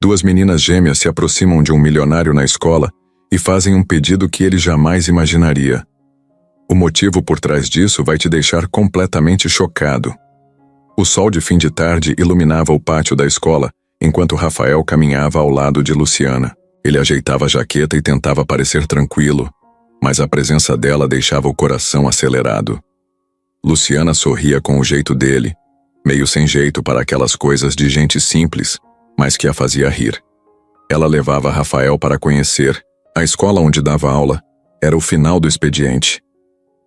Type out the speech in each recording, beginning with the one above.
Duas meninas gêmeas se aproximam de um milionário na escola e fazem um pedido que ele jamais imaginaria. O motivo por trás disso vai te deixar completamente chocado. O sol de fim de tarde iluminava o pátio da escola, enquanto Rafael caminhava ao lado de Luciana. Ele ajeitava a jaqueta e tentava parecer tranquilo, mas a presença dela deixava o coração acelerado. Luciana sorria com o jeito dele, meio sem jeito para aquelas coisas de gente simples, mas que a fazia rir. Ela levava Rafael para conhecer. A escola onde dava aula era o final do expediente.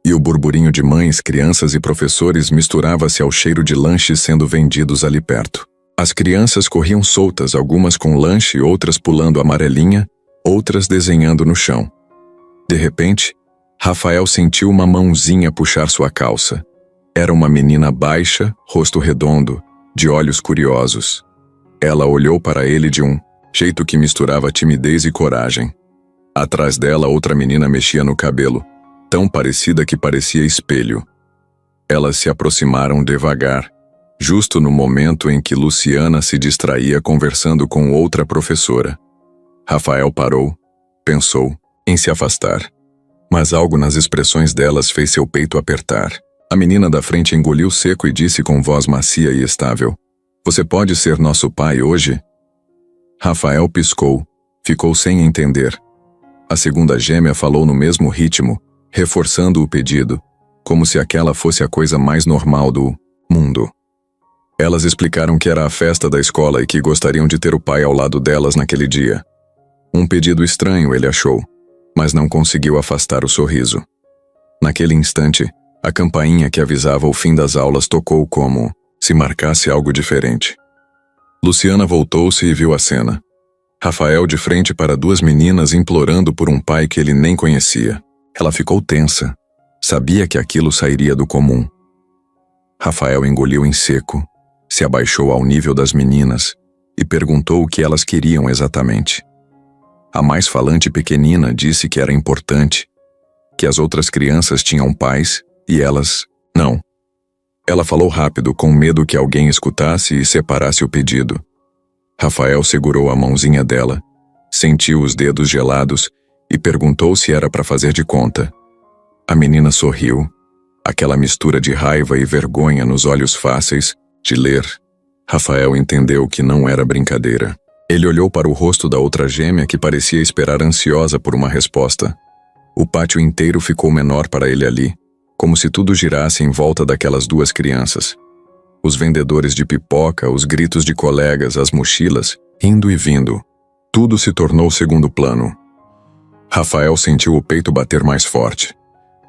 E o burburinho de mães, crianças e professores misturava-se ao cheiro de lanches sendo vendidos ali perto. As crianças corriam soltas, algumas com lanche, outras pulando amarelinha, outras desenhando no chão. De repente, Rafael sentiu uma mãozinha puxar sua calça. Era uma menina baixa, rosto redondo, de olhos curiosos. Ela olhou para ele de um jeito que misturava timidez e coragem. Atrás dela, outra menina mexia no cabelo, tão parecida que parecia espelho. Elas se aproximaram devagar, justo no momento em que Luciana se distraía conversando com outra professora. Rafael parou, pensou em se afastar. Mas algo nas expressões delas fez seu peito apertar. A menina da frente engoliu seco e disse com voz macia e estável: "Você pode ser nosso pai hoje?" Rafael piscou, ficou sem entender. A segunda gêmea falou no mesmo ritmo, reforçando o pedido, como se aquela fosse a coisa mais normal do mundo. Elas explicaram que era a festa da escola e que gostariam de ter o pai ao lado delas naquele dia. Um pedido estranho, ele achou, mas não conseguiu afastar o sorriso. Naquele instante, a campainha que avisava o fim das aulas tocou como se marcasse algo diferente. Luciana voltou-se e viu a cena. Rafael de frente para duas meninas implorando por um pai que ele nem conhecia. Ela ficou tensa. Sabia que aquilo sairia do comum. Rafael engoliu em seco, se abaixou ao nível das meninas e perguntou o que elas queriam exatamente. A mais falante pequenina disse que era importante, que as outras crianças tinham pais e elas não. Ela falou rápido, com medo que alguém escutasse e separasse o pedido. Rafael segurou a mãozinha dela, sentiu os dedos gelados e perguntou se era para fazer de conta. A menina sorriu, aquela mistura de raiva e vergonha nos olhos fáceis de ler. Rafael entendeu que não era brincadeira. Ele olhou para o rosto da outra gêmea que parecia esperar ansiosa por uma resposta. O pátio inteiro ficou menor para ele ali, como se tudo girasse em volta daquelas duas crianças. Os vendedores de pipoca, os gritos de colegas, as mochilas, indo e vindo. Tudo se tornou segundo plano. Rafael sentiu o peito bater mais forte.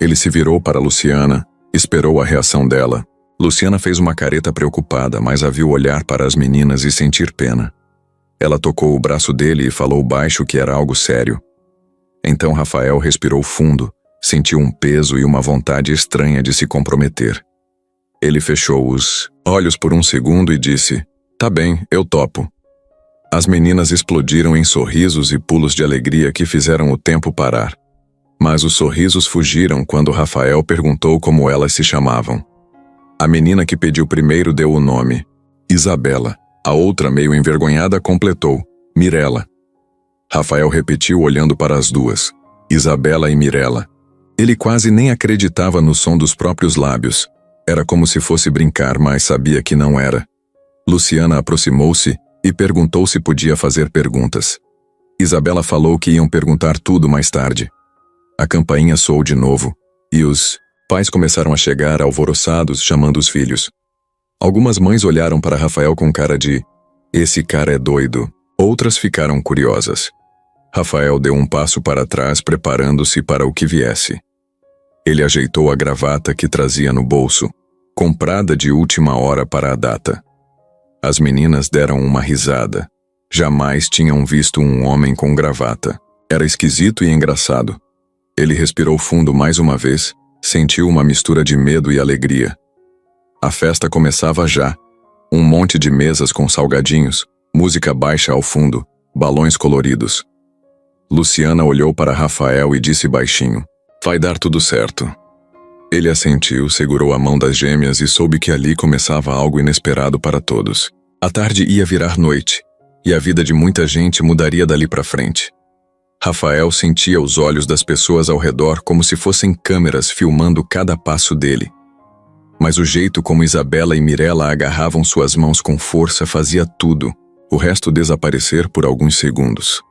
Ele se virou para Luciana, esperou a reação dela. Luciana fez uma careta preocupada, mas a viu olhar para as meninas e sentir pena. Ela tocou o braço dele e falou baixo que era algo sério. Então Rafael respirou fundo, sentiu um peso e uma vontade estranha de se comprometer. Ele fechou os olhos por um segundo e disse: "Tá bem, eu topo." As meninas explodiram em sorrisos e pulos de alegria que fizeram o tempo parar. Mas os sorrisos fugiram quando Rafael perguntou como elas se chamavam. A menina que pediu primeiro deu o nome: Isabela. A outra, meio envergonhada, completou: Mirela. Rafael repetiu olhando para as duas: Isabela e Mirela. Ele quase nem acreditava no som dos próprios lábios. Era como se fosse brincar, mas sabia que não era. Luciana aproximou-se e perguntou se podia fazer perguntas. Isabela falou que iam perguntar tudo mais tarde. A campainha soou de novo, e os pais começaram a chegar alvoroçados, chamando os filhos. Algumas mães olharam para Rafael com cara de: "Esse cara é doido." Outras ficaram curiosas. Rafael deu um passo para trás, preparando-se para o que viesse. Ele ajeitou a gravata que trazia no bolso, comprada de última hora para a data. As meninas deram uma risada. Jamais tinham visto um homem com gravata. Era esquisito e engraçado. Ele respirou fundo mais uma vez, sentiu uma mistura de medo e alegria. A festa começava já. Um monte de mesas com salgadinhos, música baixa ao fundo, balões coloridos. Luciana olhou para Rafael e disse baixinho: "Vai dar tudo certo." Ele assentiu, segurou a mão das gêmeas e soube que ali começava algo inesperado para todos. A tarde ia virar noite. e a vida de muita gente mudaria dali para frente. Rafael sentia os olhos das pessoas ao redor como se fossem câmeras filmando cada passo dele. Mas o jeito como Isabela e Mirella agarravam suas mãos com força fazia tudo, o resto desaparecer por alguns segundos.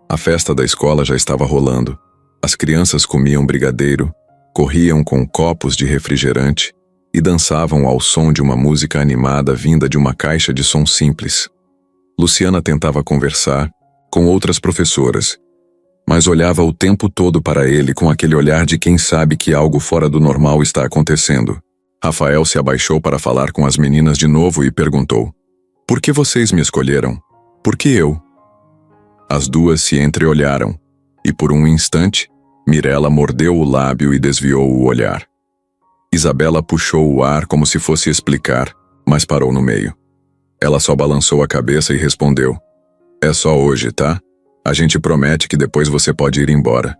A festa da escola já estava rolando. As crianças comiam brigadeiro, corriam com copos de refrigerante e dançavam ao som de uma música animada vinda de uma caixa de som simples. Luciana tentava conversar com outras professoras, mas olhava o tempo todo para ele com aquele olhar de quem sabe que algo fora do normal está acontecendo. Rafael se abaixou para falar com as meninas de novo e perguntou: "Por que vocês me escolheram? Por que eu?" As duas se entreolharam, e por um instante, Mirella mordeu o lábio e desviou o olhar. Isabela puxou o ar como se fosse explicar, mas parou no meio. Ela só balançou a cabeça e respondeu: "É só hoje, tá? A gente promete que depois você pode ir embora."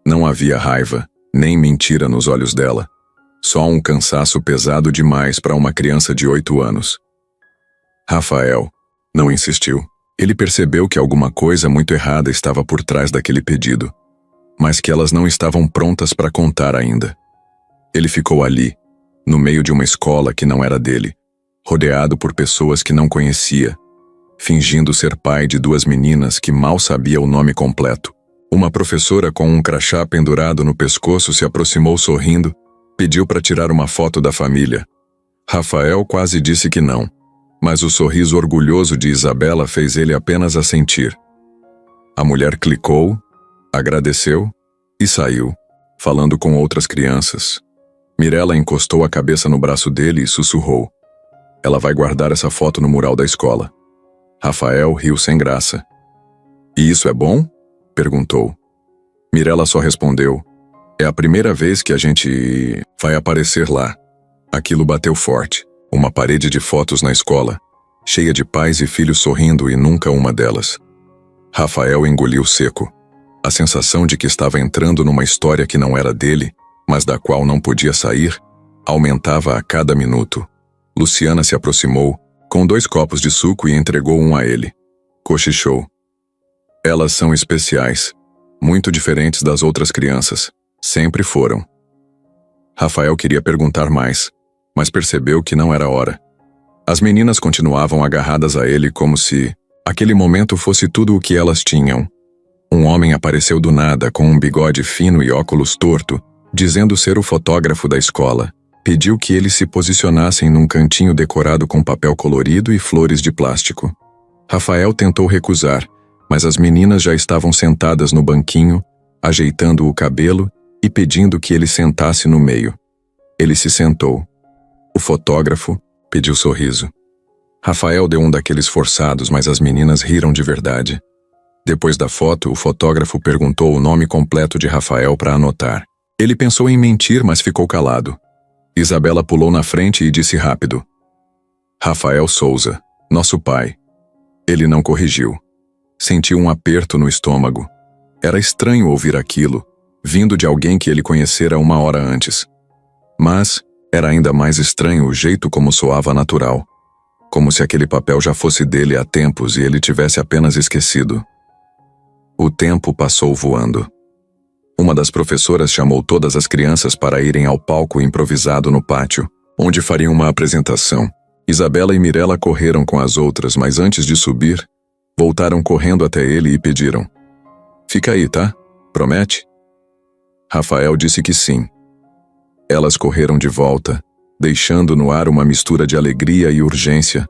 Não havia raiva, nem mentira nos olhos dela. Só um cansaço pesado demais para uma criança de 8 anos. Rafael não insistiu. Ele percebeu que alguma coisa muito errada estava por trás daquele pedido, mas que elas não estavam prontas para contar ainda. Ele ficou ali, no meio de uma escola que não era dele, rodeado por pessoas que não conhecia, fingindo ser pai de 2 meninas que mal sabia o nome completo. Uma professora com um crachá pendurado no pescoço se aproximou sorrindo, pediu para tirar uma foto da família. Rafael quase disse que não, mas o sorriso orgulhoso de Isabela fez ele apenas assentir. A mulher clicou, agradeceu e saiu, falando com outras crianças. Mirella encostou a cabeça no braço dele e sussurrou: "Ela vai guardar essa foto no mural da escola." Rafael riu sem graça. "E isso é bom?" perguntou. Mirella só respondeu: "É a primeira vez que a gente vai aparecer lá." Aquilo bateu forte. Uma parede de fotos na escola, cheia de pais e filhos sorrindo e nunca uma delas. Rafael engoliu seco. A sensação de que estava entrando numa história que não era dele, mas da qual não podia sair, aumentava a cada minuto. Luciana se aproximou, com 2 copos de suco e entregou um a ele. Cochichou: "Elas são especiais, muito diferentes das outras crianças. Sempre foram." Rafael queria perguntar mais, mas percebeu que não era hora. As meninas continuavam agarradas a ele como se aquele momento fosse tudo o que elas tinham. Um homem apareceu do nada com um bigode fino e óculos torto, dizendo ser o fotógrafo da escola. Pediu que eles se posicionassem num cantinho decorado com papel colorido e flores de plástico. Rafael tentou recusar, mas as meninas já estavam sentadas no banquinho, ajeitando o cabelo e pedindo que ele sentasse no meio. Ele se sentou. O fotógrafo pediu sorriso. Rafael deu um daqueles forçados, mas as meninas riram de verdade. Depois da foto, o fotógrafo perguntou o nome completo de Rafael para anotar. Ele pensou em mentir, mas ficou calado. Isabela pulou na frente e disse rápido: "Rafael Souza, nosso pai." Ele não corrigiu. Sentiu um aperto no estômago. Era estranho ouvir aquilo, vindo de alguém que ele conhecera 1 hora antes. Mas era ainda mais estranho o jeito como soava natural, como se aquele papel já fosse dele há tempos e ele tivesse apenas esquecido. O tempo passou voando. Uma das professoras chamou todas as crianças para irem ao palco improvisado no pátio, onde fariam uma apresentação. Isabela e Mirella correram com as outras, mas antes de subir, voltaram correndo até ele e pediram: "Fica aí, tá? Promete?" Rafael disse que sim. Elas correram de volta, deixando no ar uma mistura de alegria e urgência,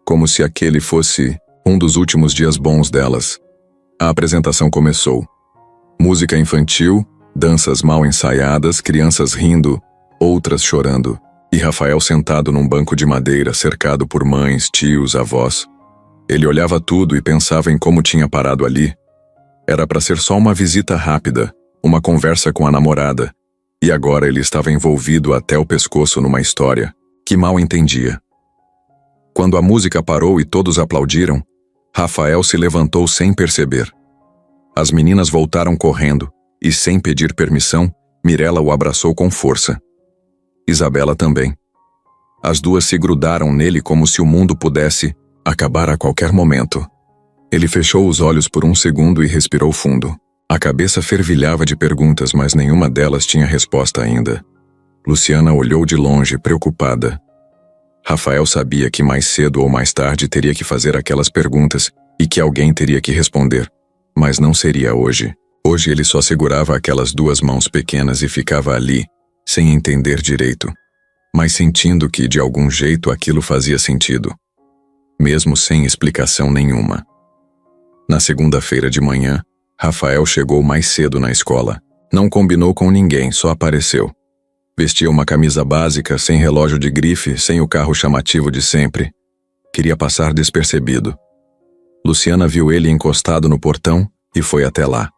como se aquele fosse um dos últimos dias bons delas. A apresentação começou. Música infantil, danças mal ensaiadas, crianças rindo, outras chorando, e Rafael sentado num banco de madeira cercado por mães, tios, avós. Ele olhava tudo e pensava em como tinha parado ali. Era para ser só uma visita rápida, uma conversa com a namorada, e agora ele estava envolvido até o pescoço numa história que mal entendia. Quando a música parou e todos aplaudiram, Rafael se levantou sem perceber. As meninas voltaram correndo, e sem pedir permissão, Mirella o abraçou com força. Isabela também. As duas se grudaram nele como se o mundo pudesse, acabar a qualquer momento. Ele fechou os olhos por um segundo e respirou fundo. A cabeça fervilhava de perguntas, mas nenhuma delas tinha resposta ainda. Luciana olhou de longe, preocupada. Rafael sabia que mais cedo ou mais tarde teria que fazer aquelas perguntas e que alguém teria que responder, mas não seria hoje. Hoje ele só segurava aquelas duas mãos pequenas e ficava ali, sem entender direito, mas sentindo que de algum jeito aquilo fazia sentido, mesmo sem explicação nenhuma. Na segunda-feira de manhã, Rafael chegou mais cedo na escola. Não combinou com ninguém, só apareceu. Vestia uma camisa básica, sem relógio de grife, sem o carro chamativo de sempre. Queria passar despercebido. Luciana viu ele encostado no portão e foi até lá.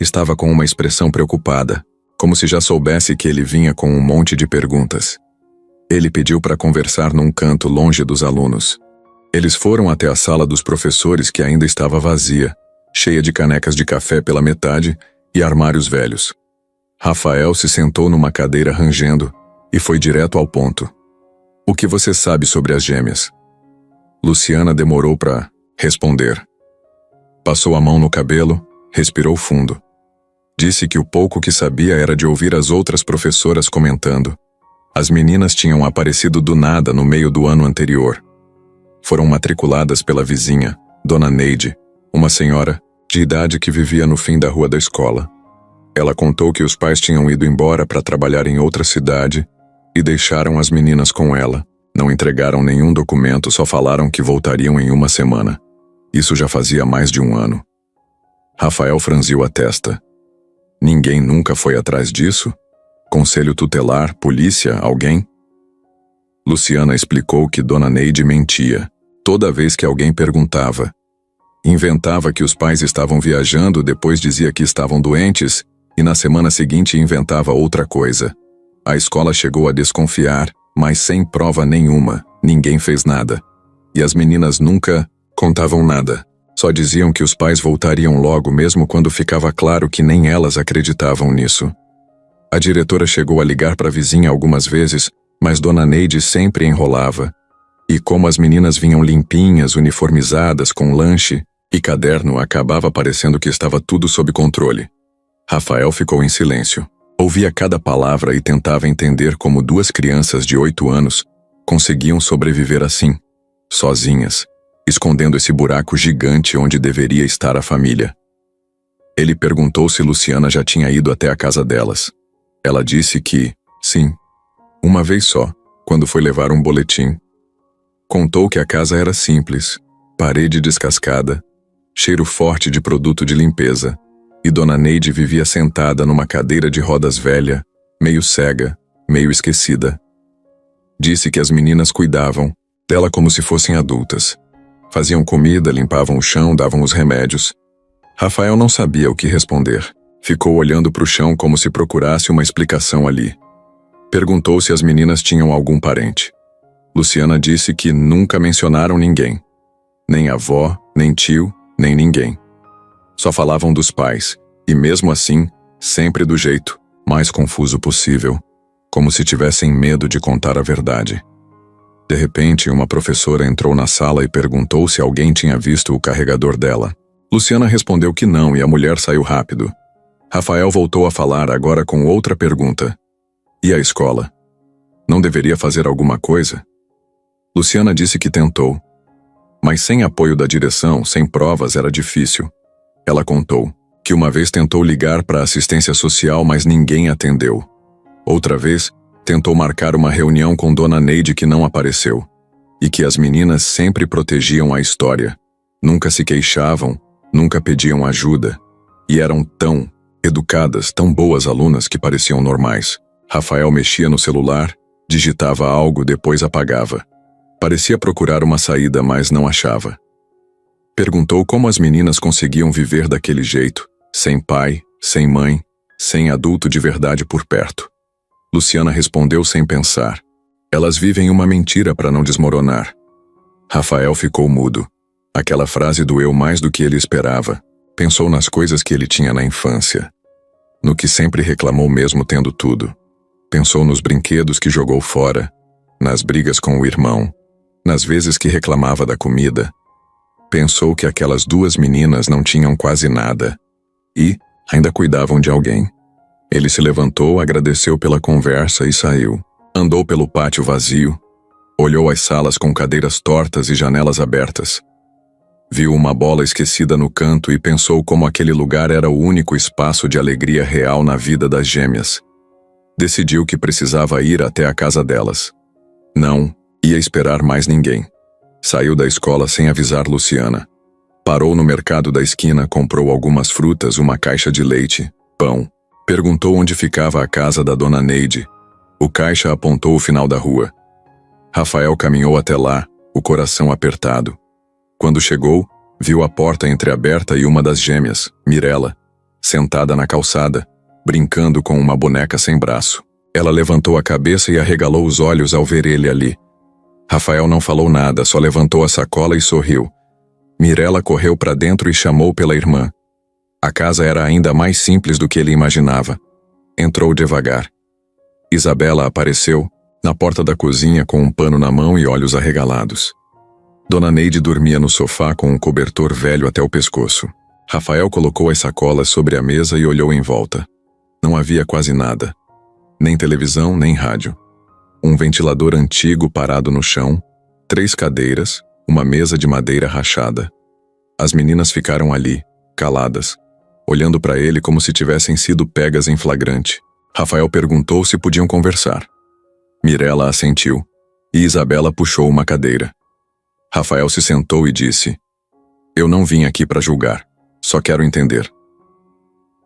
Estava com uma expressão preocupada, como se já soubesse que ele vinha com um monte de perguntas. Ele pediu para conversar num canto longe dos alunos. Eles foram até a sala dos professores, que ainda estava vazia, cheia de canecas de café pela metade e armários velhos. Rafael se sentou numa cadeira rangendo e foi direto ao ponto. O que você sabe sobre as gêmeas? Luciana demorou para responder. Passou a mão no cabelo, respirou fundo. Disse que o pouco que sabia era de ouvir as outras professoras comentando. As meninas tinham aparecido do nada no meio do ano anterior. Foram matriculadas pela vizinha, Dona Neide, uma senhora de idade que vivia no fim da rua da escola. Ela contou que os pais tinham ido embora para trabalhar em outra cidade e deixaram as meninas com ela. Não entregaram nenhum documento, só falaram que voltariam em uma semana. Isso já fazia mais de um ano. Rafael franziu a testa. Ninguém nunca foi atrás disso? Conselho tutelar, polícia, alguém? Luciana explicou que Dona Neide mentia. Toda vez que alguém perguntava, inventava que os pais estavam viajando, depois dizia que estavam doentes e na semana seguinte inventava outra coisa. A escola chegou a desconfiar, mas sem prova nenhuma, ninguém fez nada. E as meninas nunca contavam nada. Só diziam que os pais voltariam logo, mesmo quando ficava claro que nem elas acreditavam nisso. A diretora chegou a ligar para a vizinha algumas vezes, mas Dona Neide sempre enrolava. E como as meninas vinham limpinhas, uniformizadas, com lanche e caderno, acabava parecendo que estava tudo sob controle. Rafael ficou em silêncio. Ouvia cada palavra e tentava entender como duas crianças de 8 anos conseguiam sobreviver assim, sozinhas, escondendo esse buraco gigante onde deveria estar a família. Ele perguntou se Luciana já tinha ido até a casa delas. Ela disse que, sim, uma vez só, quando foi levar um boletim. Contou que a casa era simples, parede descascada, cheiro forte de produto de limpeza, e Dona Neide vivia sentada numa cadeira de rodas velha, meio cega, meio esquecida. Disse que as meninas cuidavam dela como se fossem adultas. Faziam comida, limpavam o chão, davam os remédios. Rafael não sabia o que responder. Ficou olhando para o chão como se procurasse uma explicação ali. Perguntou se as meninas tinham algum parente. Luciana disse que nunca mencionaram ninguém. Nem avó, nem tio, nem ninguém. Só falavam dos pais, e mesmo assim, sempre do jeito mais confuso possível, como se tivessem medo de contar a verdade. De repente, uma professora entrou na sala e perguntou se alguém tinha visto o carregador dela. Luciana respondeu que não e a mulher saiu rápido. Rafael voltou a falar, agora com outra pergunta. E a escola? Não deveria fazer alguma coisa? Luciana disse que tentou. Mas sem apoio da direção, sem provas, era difícil. Ela contou que uma vez tentou ligar para a assistência social, mas ninguém atendeu. Outra vez, tentou marcar uma reunião com Dona Neide, que não apareceu. E que as meninas sempre protegiam a história. Nunca se queixavam, nunca pediam ajuda. E eram tão educadas, tão boas alunas que pareciam normais. Rafael mexia no celular, digitava algo, depois apagava. Parecia procurar uma saída, mas não achava. Perguntou como as meninas conseguiam viver daquele jeito, sem pai, sem mãe, sem adulto de verdade por perto. Luciana respondeu sem pensar. Elas vivem uma mentira para não desmoronar. Rafael ficou mudo. Aquela frase doeu mais do que ele esperava. Pensou nas coisas que ele tinha na infância. No que sempre reclamou mesmo tendo tudo. Pensou nos brinquedos que jogou fora, nas brigas com o irmão, Nas vezes que reclamava da comida, pensou que aquelas duas meninas não tinham quase nada e ainda cuidavam de alguém. Ele se levantou, agradeceu pela conversa e saiu. Andou pelo pátio vazio, olhou as salas com cadeiras tortas e janelas abertas. Viu uma bola esquecida no canto e pensou como aquele lugar era o único espaço de alegria real na vida das gêmeas. Decidiu que precisava ir até a casa delas. Não ia esperar mais ninguém. Saiu da escola sem avisar Luciana. Parou no mercado da esquina, comprou algumas frutas, uma caixa de leite, pão. Perguntou onde ficava a casa da dona Neide. O caixa apontou o final da rua. Rafael caminhou até lá, o coração apertado. Quando chegou, viu a porta entreaberta e uma das gêmeas, Mirella, sentada na calçada, brincando com uma boneca sem braço. Ela levantou a cabeça e arregalou os olhos ao ver ele ali. Rafael não falou nada, só levantou a sacola e sorriu. Mirella correu para dentro e chamou pela irmã. A casa era ainda mais simples do que ele imaginava. Entrou devagar. Isabela apareceu, na porta da cozinha com um pano na mão e olhos arregalados. Dona Neide dormia no sofá com um cobertor velho até o pescoço. Rafael colocou as sacolas sobre a mesa e olhou em volta. Não havia quase nada. Nem televisão, nem rádio. Um ventilador antigo parado no chão, 3 cadeiras, uma mesa de madeira rachada. As meninas ficaram ali, caladas, olhando para ele como se tivessem sido pegas em flagrante. Rafael perguntou se podiam conversar. Mirella assentiu, e Isabela puxou uma cadeira. Rafael se sentou e disse: "Eu não vim aqui para julgar, só quero entender."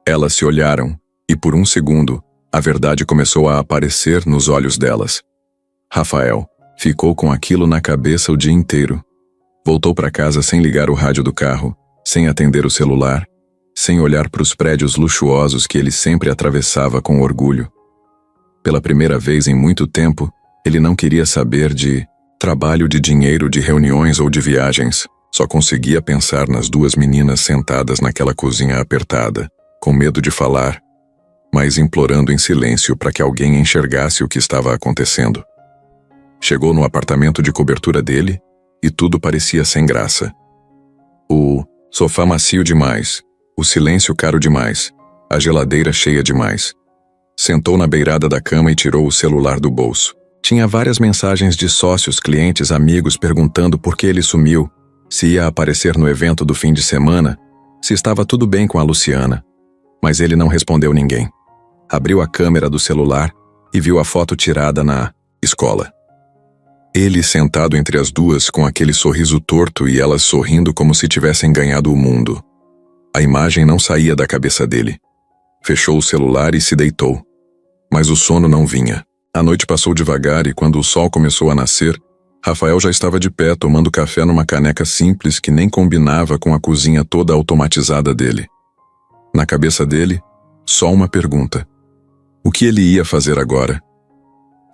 Elas se olharam, e por um segundo, a verdade começou a aparecer nos olhos delas. Rafael ficou com aquilo na cabeça o dia inteiro. Voltou para casa sem ligar o rádio do carro, sem atender o celular, sem olhar para os prédios luxuosos que ele sempre atravessava com orgulho. Pela primeira vez em muito tempo, ele não queria saber de trabalho, de dinheiro, de reuniões ou de viagens. Só conseguia pensar nas duas meninas sentadas naquela cozinha apertada, com medo de falar, mas implorando em silêncio para que alguém enxergasse o que estava acontecendo. Chegou no apartamento de cobertura dele e tudo parecia sem graça. O sofá macio demais, o silêncio caro demais, a geladeira cheia demais. Sentou na beirada da cama e tirou o celular do bolso. Tinha várias mensagens de sócios, clientes, amigos perguntando por que ele sumiu, se ia aparecer no evento do fim de semana, se estava tudo bem com a Luciana. Mas ele não respondeu ninguém. Abriu a câmera do celular e viu a foto tirada na escola. Ele sentado entre as duas com aquele sorriso torto e elas sorrindo como se tivessem ganhado o mundo. A imagem não saía da cabeça dele. Fechou o celular e se deitou. Mas o sono não vinha. A noite passou devagar e quando o sol começou a nascer, Rafael já estava de pé tomando café numa caneca simples que nem combinava com a cozinha toda automatizada dele. Na cabeça dele, só uma pergunta. O que ele ia fazer agora?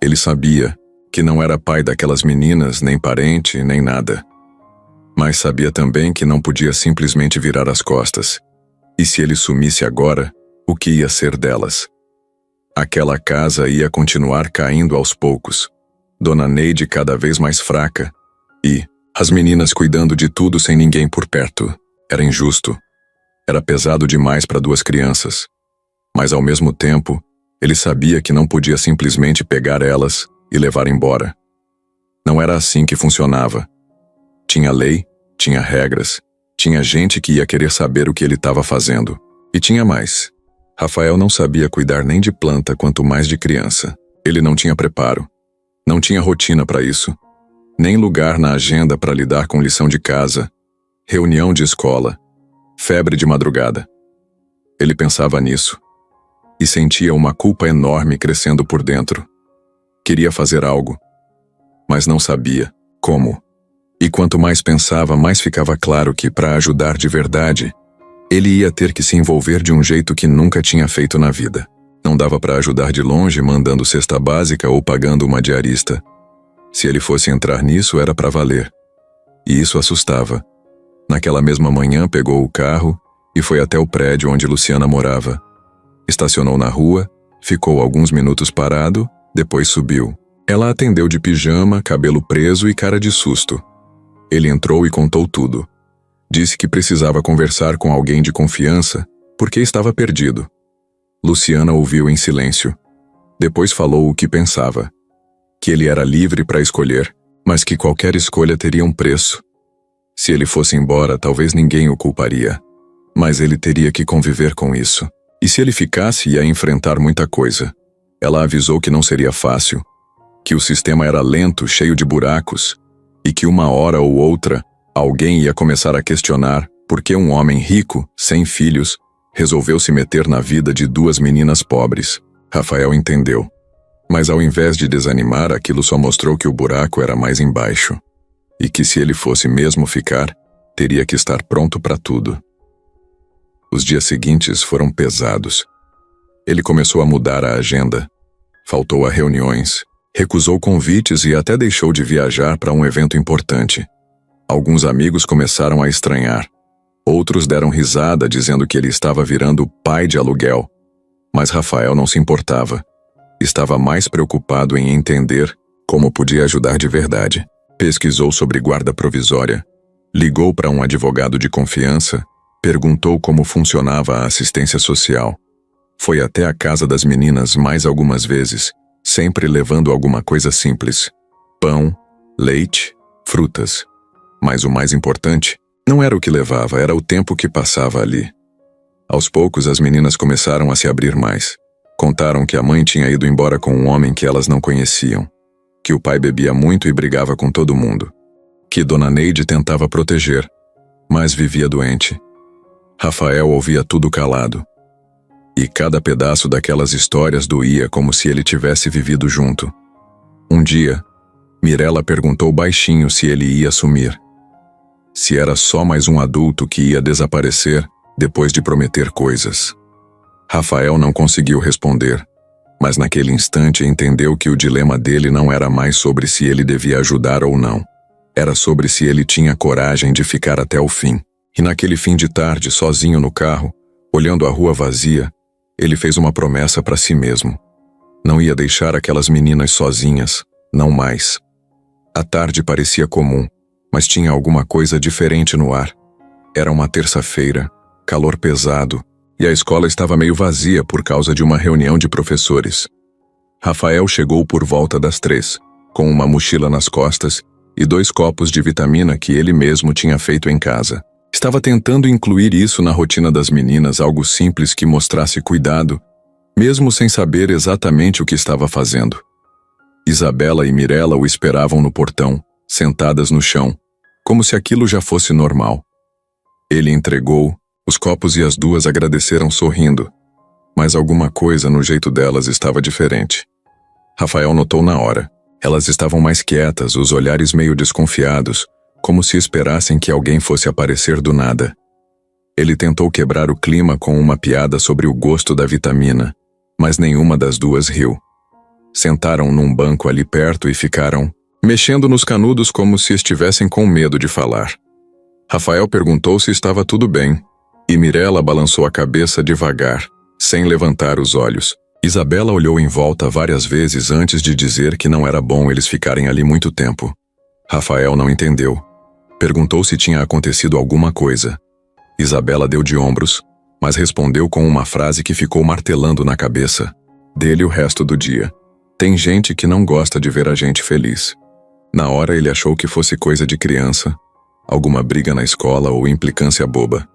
Ele sabia que não era pai daquelas meninas, nem parente, nem nada. Mas sabia também que não podia simplesmente virar as costas. E se ele sumisse agora, o que ia ser delas? Aquela casa ia continuar caindo aos poucos. Dona Neide cada vez mais fraca. E as meninas cuidando de tudo sem ninguém por perto. Era injusto. Era pesado demais para duas crianças. Mas ao mesmo tempo, ele sabia que não podia simplesmente pegar elas e levar embora. Não era assim que funcionava. Tinha lei, tinha regras, tinha gente que ia querer saber o que ele estava fazendo. E tinha mais. Rafael não sabia cuidar nem de planta, quanto mais de criança. Ele não tinha preparo. Não tinha rotina para isso. Nem lugar na agenda para lidar com lição de casa, reunião de escola, febre de madrugada. Ele pensava nisso. E sentia uma culpa enorme crescendo por dentro. Queria fazer algo, mas não sabia como. E quanto mais pensava, mais ficava claro que, para ajudar de verdade, ele ia ter que se envolver de um jeito que nunca tinha feito na vida. Não dava para ajudar de longe mandando cesta básica ou pagando uma diarista. Se ele fosse entrar nisso, era para valer. E isso assustava. Naquela mesma manhã, pegou o carro e foi até o prédio onde Luciana morava. Estacionou na rua, ficou alguns minutos parado, depois subiu. Ela atendeu de pijama, cabelo preso e cara de susto. Ele entrou e contou tudo. Disse que precisava conversar com alguém de confiança, porque estava perdido. Luciana ouviu em silêncio. Depois falou o que pensava. Que ele era livre para escolher, mas que qualquer escolha teria um preço. Se ele fosse embora, talvez ninguém o culparia. Mas ele teria que conviver com isso. E se ele ficasse, ia enfrentar muita coisa. Ela avisou que não seria fácil, que o sistema era lento, cheio de buracos, e que uma hora ou outra, alguém ia começar a questionar por que um homem rico, sem filhos, resolveu se meter na vida de duas meninas pobres. Rafael entendeu. Mas ao invés de desanimar, aquilo só mostrou que o buraco era mais embaixo. E que se ele fosse mesmo ficar, teria que estar pronto para tudo. Os dias seguintes foram pesados. Ele começou a mudar a agenda. Faltou a reuniões, recusou convites e até deixou de viajar para um evento importante. Alguns amigos começaram a estranhar. Outros deram risada dizendo que ele estava virando pai de aluguel. Mas Rafael não se importava. Estava mais preocupado em entender como podia ajudar de verdade. Pesquisou sobre guarda provisória, ligou para um advogado de confiança, perguntou como funcionava a assistência social. Foi até a casa das meninas mais algumas vezes, sempre levando alguma coisa simples: pão, leite, frutas. Mas o mais importante não era o que levava, era o tempo que passava ali. Aos poucos, as meninas começaram a se abrir mais. Contaram que a mãe tinha ido embora com um homem que elas não conheciam, que o pai bebia muito e brigava com todo mundo, que Dona Neide tentava proteger, mas vivia doente. Rafael ouvia tudo calado. E cada pedaço daquelas histórias doía como se ele tivesse vivido junto. Um dia, Mirella perguntou baixinho se ele ia sumir. Se era só mais um adulto que ia desaparecer depois de prometer coisas. Rafael não conseguiu responder, mas naquele instante entendeu que o dilema dele não era mais sobre se ele devia ajudar ou não. Era sobre se ele tinha coragem de ficar até o fim. E naquele fim de tarde, sozinho no carro, olhando a rua vazia, ele fez uma promessa para si mesmo. Não ia deixar aquelas meninas sozinhas, não mais. A tarde parecia comum, mas tinha alguma coisa diferente no ar. Era uma terça-feira, calor pesado, e a escola estava meio vazia por causa de uma reunião de professores. Rafael chegou por volta das 3, com uma mochila nas costas e 2 copos de vitamina que ele mesmo tinha feito em casa. Estava tentando incluir isso na rotina das meninas, algo simples que mostrasse cuidado, mesmo sem saber exatamente o que estava fazendo. Isabela e Mirella o esperavam no portão, sentadas no chão, como se aquilo já fosse normal. Ele entregou os copos e as duas agradeceram sorrindo, mas alguma coisa no jeito delas estava diferente. Rafael notou na hora. Elas estavam mais quietas, os olhares meio desconfiados, como se esperassem que alguém fosse aparecer do nada. Ele tentou quebrar o clima com uma piada sobre o gosto da vitamina, mas nenhuma das duas riu. Sentaram num banco ali perto e ficaram mexendo nos canudos como se estivessem com medo de falar. Rafael perguntou se estava tudo bem, e Mirella balançou a cabeça devagar, sem levantar os olhos. Isabela olhou em volta várias vezes antes de dizer que não era bom eles ficarem ali muito tempo. Rafael não entendeu. Perguntou se tinha acontecido alguma coisa. Isabela deu de ombros, mas respondeu com uma frase que ficou martelando na cabeça dele o resto do dia. Tem gente que não gosta de ver a gente feliz. Na hora ele achou que fosse coisa de criança, alguma briga na escola ou implicância boba.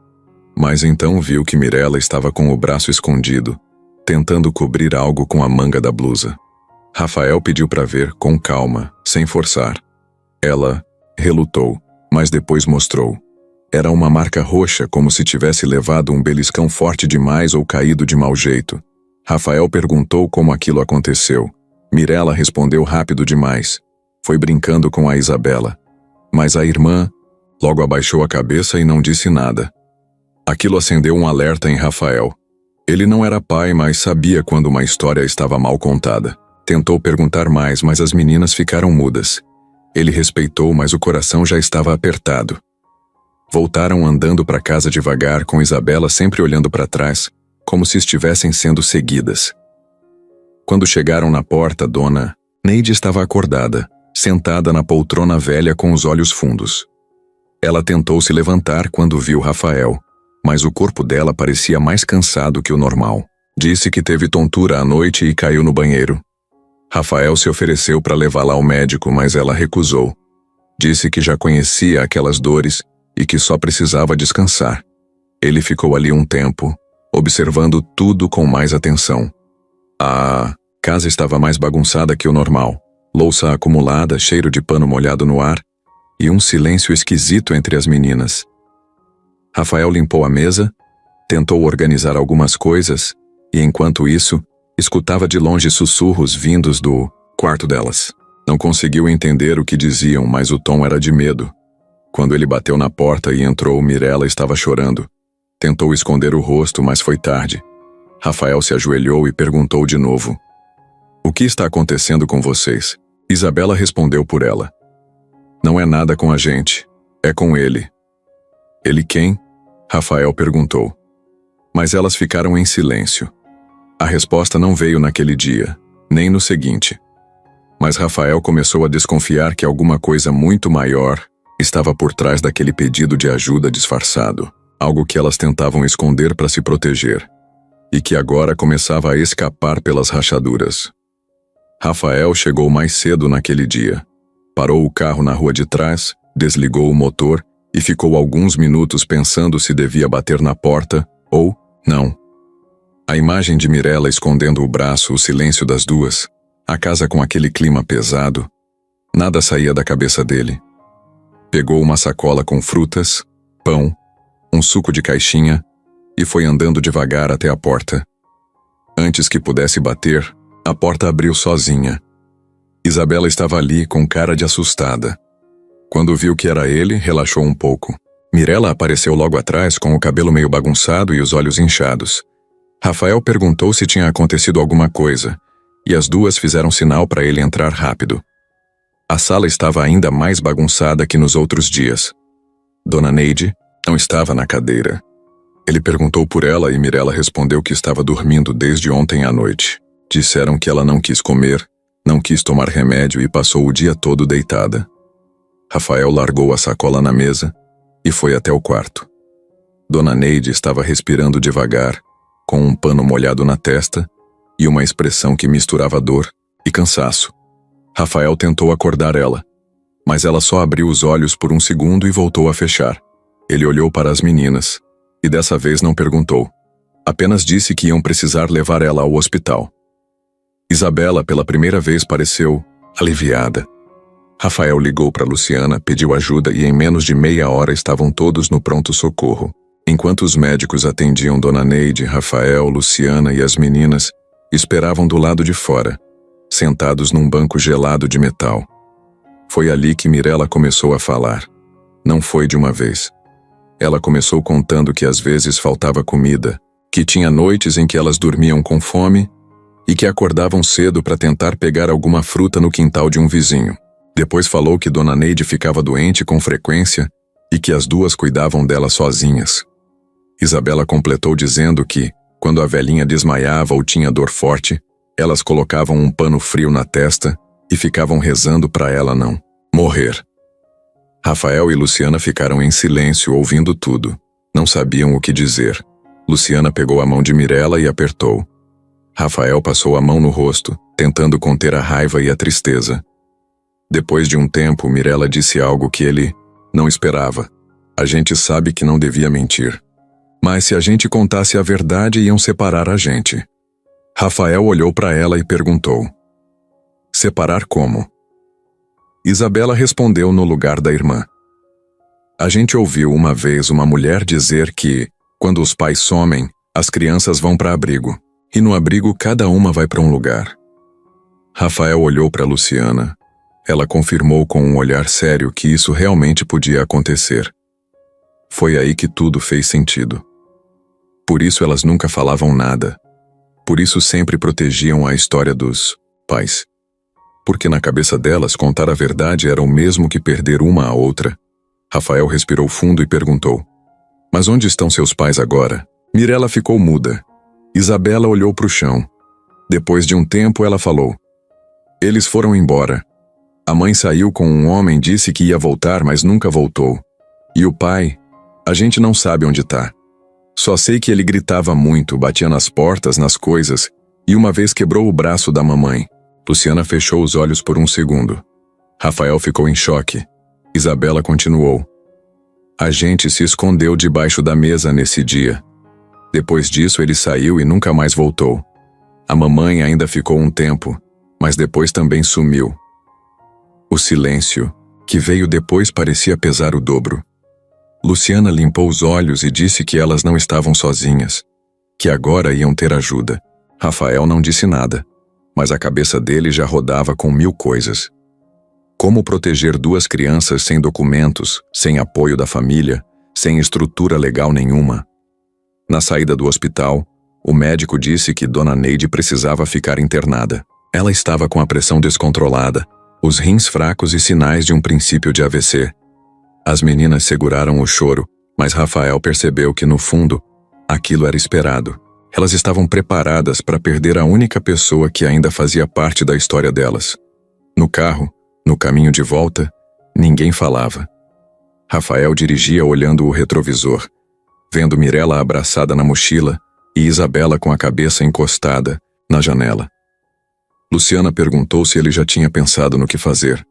Mas então viu que Mirella estava com o braço escondido, tentando cobrir algo com a manga da blusa. Rafael pediu para ver com calma, sem forçar. Ela relutou, mas depois mostrou. Era uma marca roxa, como se tivesse levado um beliscão forte demais ou caído de mau jeito. Rafael perguntou como aquilo aconteceu. Mirella respondeu rápido demais. Foi brincando com a Isabela. Mas a irmã logo abaixou a cabeça e não disse nada. Aquilo acendeu um alerta em Rafael. Ele não era pai, mas sabia quando uma história estava mal contada. Tentou perguntar mais, mas as meninas ficaram mudas. Ele respeitou, mas o coração já estava apertado. Voltaram andando para casa devagar, com Isabela sempre olhando para trás, como se estivessem sendo seguidas. Quando chegaram na porta, Dona Neide estava acordada, sentada na poltrona velha com os olhos fundos. Ela tentou se levantar quando viu Rafael, mas o corpo dela parecia mais cansado que o normal. Disse que teve tontura à noite e caiu no banheiro. Rafael se ofereceu para levá-la ao médico, mas ela recusou. Disse que já conhecia aquelas dores e que só precisava descansar. Ele ficou ali um tempo, observando tudo com mais atenção. A casa estava mais bagunçada que o normal. Louça acumulada, cheiro de pano molhado no ar e um silêncio esquisito entre as meninas. Rafael limpou a mesa, tentou organizar algumas coisas e, enquanto isso, escutava de longe sussurros vindos do quarto delas. Não conseguiu entender o que diziam, mas o tom era de medo. Quando ele bateu na porta e entrou, Mirella estava chorando. Tentou esconder o rosto, mas foi tarde. Rafael se ajoelhou e perguntou de novo: "O que está acontecendo com vocês?" Isabela respondeu por ela: "Não é nada com a gente, é com ele." "Ele quem?" Rafael perguntou. Mas elas ficaram em silêncio. A resposta não veio naquele dia, nem no seguinte. Mas Rafael começou a desconfiar que alguma coisa muito maior estava por trás daquele pedido de ajuda disfarçado, algo que elas tentavam esconder para se proteger, e que agora começava a escapar pelas rachaduras. Rafael chegou mais cedo naquele dia. Parou o carro na rua de trás, desligou o motor e ficou alguns minutos pensando se devia bater na porta ou não. A imagem de Mirella escondendo o braço, o silêncio das duas, a casa com aquele clima pesado, nada saía da cabeça dele. Pegou uma sacola com frutas, pão, um suco de caixinha e foi andando devagar até a porta. Antes que pudesse bater, a porta abriu sozinha. Isabela estava ali com cara de assustada. Quando viu que era ele, relaxou um pouco. Mirella apareceu logo atrás com o cabelo meio bagunçado e os olhos inchados. Rafael perguntou se tinha acontecido alguma coisa, e as duas fizeram sinal para ele entrar rápido. A sala estava ainda mais bagunçada que nos outros dias. Dona Neide não estava na cadeira. Ele perguntou por ela e Mirella respondeu que estava dormindo desde ontem à noite. Disseram que ela não quis comer, não quis tomar remédio e passou o dia todo deitada. Rafael largou a sacola na mesa e foi até o quarto. Dona Neide estava respirando devagar, com um pano molhado na testa e uma expressão que misturava dor e cansaço. Rafael tentou acordar ela, mas ela só abriu os olhos por um segundo e voltou a fechar. Ele olhou para as meninas e dessa vez não perguntou. Apenas disse que iam precisar levar ela ao hospital. Isabela, pela primeira vez, pareceu aliviada. Rafael ligou para Luciana, pediu ajuda e em menos de meia hora estavam todos no pronto-socorro. Enquanto os médicos atendiam Dona Neide, Rafael, Luciana e as meninas, esperavam do lado de fora, sentados num banco gelado de metal. Foi ali que Mirella começou a falar. Não foi de uma vez. Ela começou contando que às vezes faltava comida, que tinha noites em que elas dormiam com fome e que acordavam cedo para tentar pegar alguma fruta no quintal de um vizinho. Depois falou que Dona Neide ficava doente com frequência e que as duas cuidavam dela sozinhas. Isabela completou dizendo que, quando a velhinha desmaiava ou tinha dor forte, elas colocavam um pano frio na testa e ficavam rezando para ela não morrer. Rafael e Luciana ficaram em silêncio ouvindo tudo. Não sabiam o que dizer. Luciana pegou a mão de Mirella e apertou. Rafael passou a mão no rosto, tentando conter a raiva e a tristeza. Depois de um tempo, Mirella disse algo que ele não esperava. A gente sabe que não devia mentir. Mas se a gente contasse a verdade, iam separar a gente. Rafael olhou para ela e perguntou: "Separar como?" Isabela respondeu no lugar da irmã. "A gente ouviu uma vez uma mulher dizer que, quando os pais somem, as crianças vão para abrigo. E no abrigo cada uma vai para um lugar." Rafael olhou para Luciana. Ela confirmou com um olhar sério que isso realmente podia acontecer. Foi aí que tudo fez sentido. Por isso elas nunca falavam nada. Por isso sempre protegiam a história dos pais. Porque na cabeça delas contar a verdade era o mesmo que perder uma à outra. Rafael respirou fundo e perguntou: "Mas onde estão seus pais agora?" Mirella ficou muda. Isabela olhou para o chão. Depois de um tempo ela falou: Eles foram embora. A mãe saiu com um homem, disse que ia voltar, mas nunca voltou. E o pai? A gente não sabe onde tá. Só sei que ele gritava muito, batia nas portas, nas coisas, e uma vez quebrou o braço da mamãe. Luciana fechou os olhos por um segundo. Rafael ficou em choque. Isabela continuou. A gente se escondeu debaixo da mesa nesse dia. Depois disso ele saiu e nunca mais voltou. A mamãe ainda ficou um tempo, mas depois também sumiu. O silêncio, que veio depois, parecia pesar o dobro. Luciana limpou os olhos e disse que elas não estavam sozinhas, que agora iam ter ajuda. Rafael não disse nada, mas a cabeça dele já rodava com 1000 coisas. Como proteger 2 crianças sem documentos, sem apoio da família, sem estrutura legal nenhuma? Na saída do hospital, o médico disse que Dona Neide precisava ficar internada. Ela estava com a pressão descontrolada, os rins fracos e sinais de um princípio de AVC. As meninas seguraram o choro, mas Rafael percebeu que, no fundo, aquilo era esperado. Elas estavam preparadas para perder a única pessoa que ainda fazia parte da história delas. No carro, no caminho de volta, ninguém falava. Rafael dirigia olhando o retrovisor, vendo Mirella abraçada na mochila e Isabela com a cabeça encostada na janela. Luciana perguntou se ele já tinha pensado no que fazer.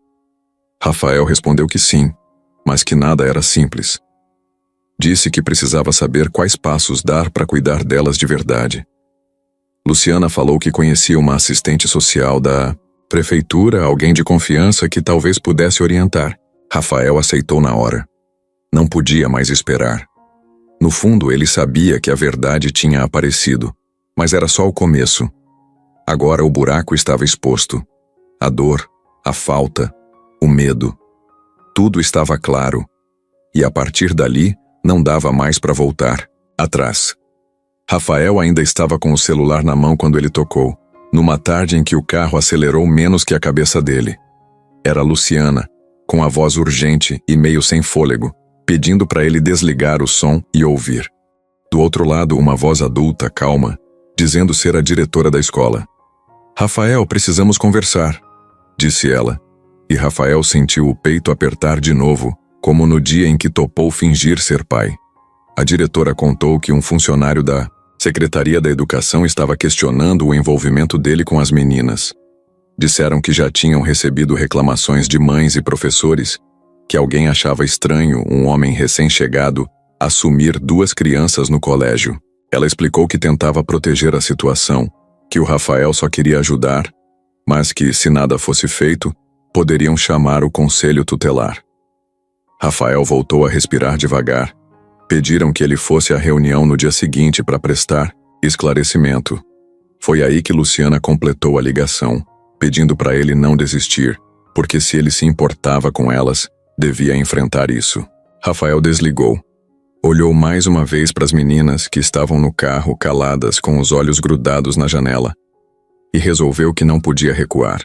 Rafael respondeu que sim, mas que nada era simples. Disse que precisava saber quais passos dar para cuidar delas de verdade. Luciana falou que conhecia uma assistente social da prefeitura, alguém de confiança que talvez pudesse orientar. Rafael aceitou na hora. Não podia mais esperar. No fundo, ele sabia que a verdade tinha aparecido, mas era só o começo. Agora o buraco estava exposto. A dor, a falta, o medo. Tudo estava claro. E a partir dali, não dava mais para voltar atrás. Rafael ainda estava com o celular na mão quando ele tocou, numa tarde em que o carro acelerou menos que a cabeça dele. Era Luciana, com a voz urgente e meio sem fôlego, pedindo para ele desligar o som e ouvir. Do outro lado, uma voz adulta, calma, dizendo ser a diretora da escola. Rafael, precisamos conversar, disse ela, e Rafael sentiu o peito apertar de novo, como no dia em que topou fingir ser pai. A diretora contou que um funcionário da Secretaria da Educação estava questionando o envolvimento dele com as meninas. Disseram que já tinham recebido reclamações de mães e professores, que alguém achava estranho um homem recém-chegado assumir 2 crianças no colégio. Ela explicou que tentava proteger a situação, que o Rafael só queria ajudar, mas que, se nada fosse feito, poderiam chamar o conselho tutelar. Rafael voltou a respirar devagar. Pediram que ele fosse à reunião no dia seguinte para prestar esclarecimento. Foi aí que Luciana completou a ligação, pedindo para ele não desistir, porque se ele se importava com elas, devia enfrentar isso. Rafael desligou. Olhou mais uma vez para as meninas que estavam no carro caladas com os olhos grudados na janela e resolveu que não podia recuar.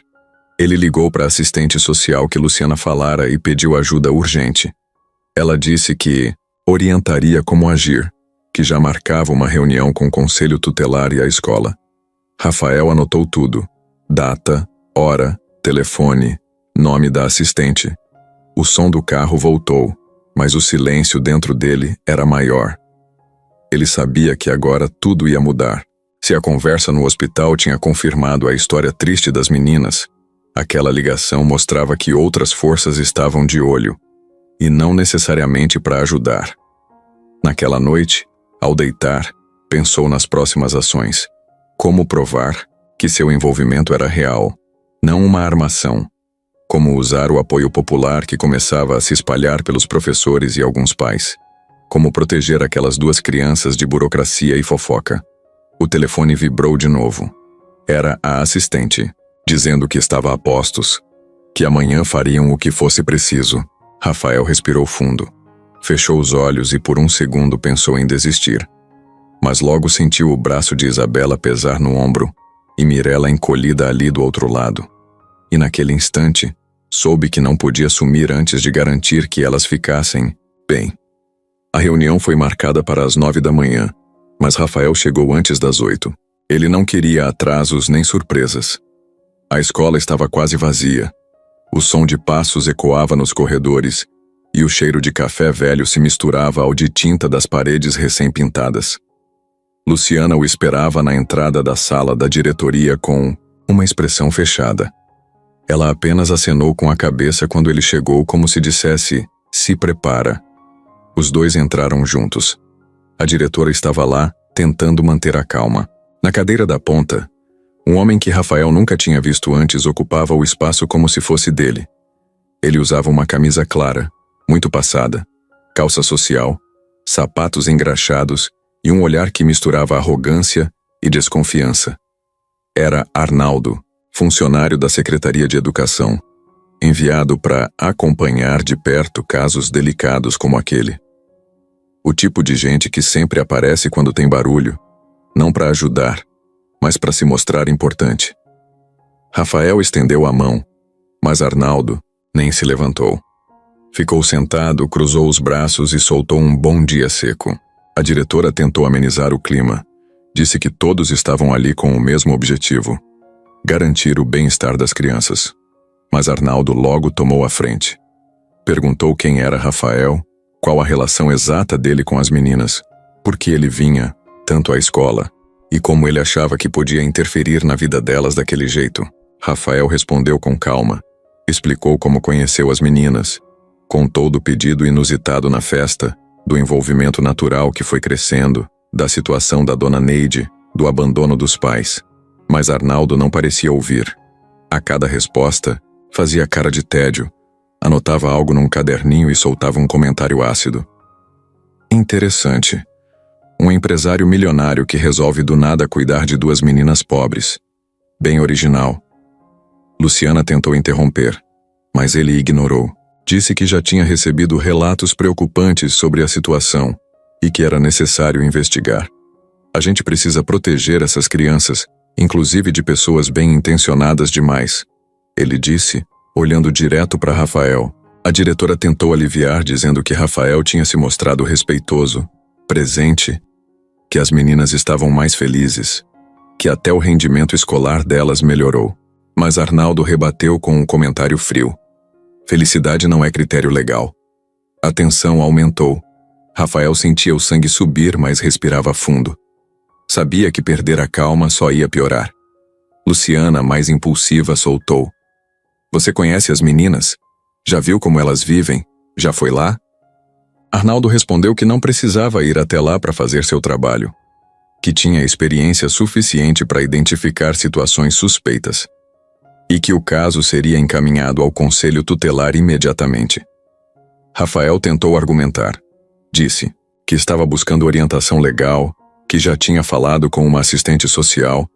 Ele ligou para a assistente social que Luciana falara e pediu ajuda urgente. Ela disse que orientaria como agir, que já marcava uma reunião com o conselho tutelar e a escola. Rafael anotou tudo: data, hora, telefone, nome da assistente. O som do carro voltou, mas o silêncio dentro dele era maior. Ele sabia que agora tudo ia mudar. Se a conversa no hospital tinha confirmado a história triste das meninas, aquela ligação mostrava que outras forças estavam de olho, e não necessariamente para ajudar. Naquela noite, ao deitar, pensou nas próximas ações. Como provar que seu envolvimento era real, não uma armação. Como usar o apoio popular que começava a se espalhar pelos professores e alguns pais. Como proteger aquelas 2 crianças de burocracia e fofoca. O telefone vibrou de novo. Era a assistente, dizendo que estava a postos, que amanhã fariam o que fosse preciso. Rafael respirou fundo. Fechou os olhos e por um segundo pensou em desistir. Mas logo sentiu o braço de Isabela pesar no ombro e Mirella encolhida ali do outro lado. E naquele instante, soube que não podia sumir antes de garantir que elas ficassem bem. A reunião foi marcada para as 9 da manhã, mas Rafael chegou antes das 8. Ele não queria atrasos nem surpresas. A escola estava quase vazia. O som de passos ecoava nos corredores e o cheiro de café velho se misturava ao de tinta das paredes recém-pintadas. Luciana o esperava na entrada da sala da diretoria com uma expressão fechada. Ela apenas acenou com a cabeça quando ele chegou, como se dissesse: "Se prepara." Os dois entraram juntos. A diretora estava lá, tentando manter a calma. Na cadeira da ponta, um homem que Rafael nunca tinha visto antes ocupava o espaço como se fosse dele. Ele usava uma camisa clara, muito passada, calça social, sapatos engraxados e um olhar que misturava arrogância e desconfiança. Era Arnaldo, funcionário da Secretaria de Educação, enviado para acompanhar de perto casos delicados como aquele. O tipo de gente que sempre aparece quando tem barulho, não para ajudar, mas para se mostrar importante. Rafael estendeu a mão, mas Arnaldo nem se levantou. Ficou sentado, cruzou os braços e soltou um bom dia seco. A diretora tentou amenizar o clima. Disse que todos estavam ali com o mesmo objetivo: garantir o bem-estar das crianças. Mas Arnaldo logo tomou a frente. Perguntou quem era Rafael, qual a relação exata dele com as meninas, por que ele vinha tanto à escola e como ele achava que podia interferir na vida delas daquele jeito. Rafael respondeu com calma, explicou como conheceu as meninas, contou do pedido inusitado na festa, do envolvimento natural que foi crescendo, da situação da dona Neide, do abandono dos pais. Mas Arnaldo não parecia ouvir. A cada resposta, fazia cara de tédio, anotava algo num caderninho e soltava um comentário ácido. Interessante. Um empresário milionário que resolve do nada cuidar de duas meninas pobres. Bem original. Luciana tentou interromper, mas ele ignorou. Disse que já tinha recebido relatos preocupantes sobre a situação e que era necessário investigar. A gente precisa proteger essas crianças, inclusive de pessoas bem-intencionadas demais, ele disse, olhando direto para Rafael. A diretora tentou aliviar, dizendo que Rafael tinha se mostrado respeitoso, presente, que as meninas estavam mais felizes, que até o rendimento escolar delas melhorou. Mas Arnaldo rebateu com um comentário frio. Felicidade não é critério legal. A tensão aumentou. Rafael sentia o sangue subir, mas respirava fundo. Sabia que perder a calma só ia piorar. Luciana, mais impulsiva, soltou: "Você conhece as meninas? Já viu como elas vivem? Já foi lá?" Arnaldo respondeu que não precisava ir até lá para fazer seu trabalho, que tinha experiência suficiente para identificar situações suspeitas e que o caso seria encaminhado ao conselho tutelar imediatamente. Rafael tentou argumentar. Disse que estava buscando orientação legal, que já tinha falado com uma assistente social,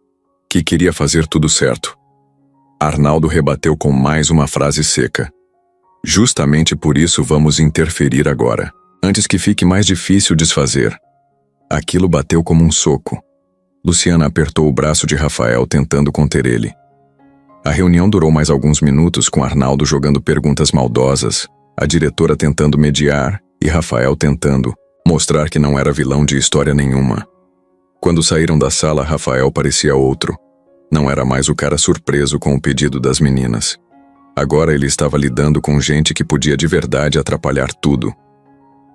que queria fazer tudo certo. Arnaldo rebateu com mais uma frase seca: "Justamente por isso vamos interferir agora, antes que fique mais difícil desfazer." Aquilo bateu como um soco. Luciana apertou o braço de Rafael, tentando conter ele. A reunião durou mais alguns minutos, com Arnaldo jogando perguntas maldosas, a diretora tentando mediar e Rafael tentando mostrar que não era vilão de história nenhuma. Quando saíram da sala, Rafael parecia outro. Não era mais o cara surpreso com o pedido das meninas. Agora ele estava lidando com gente que podia de verdade atrapalhar tudo.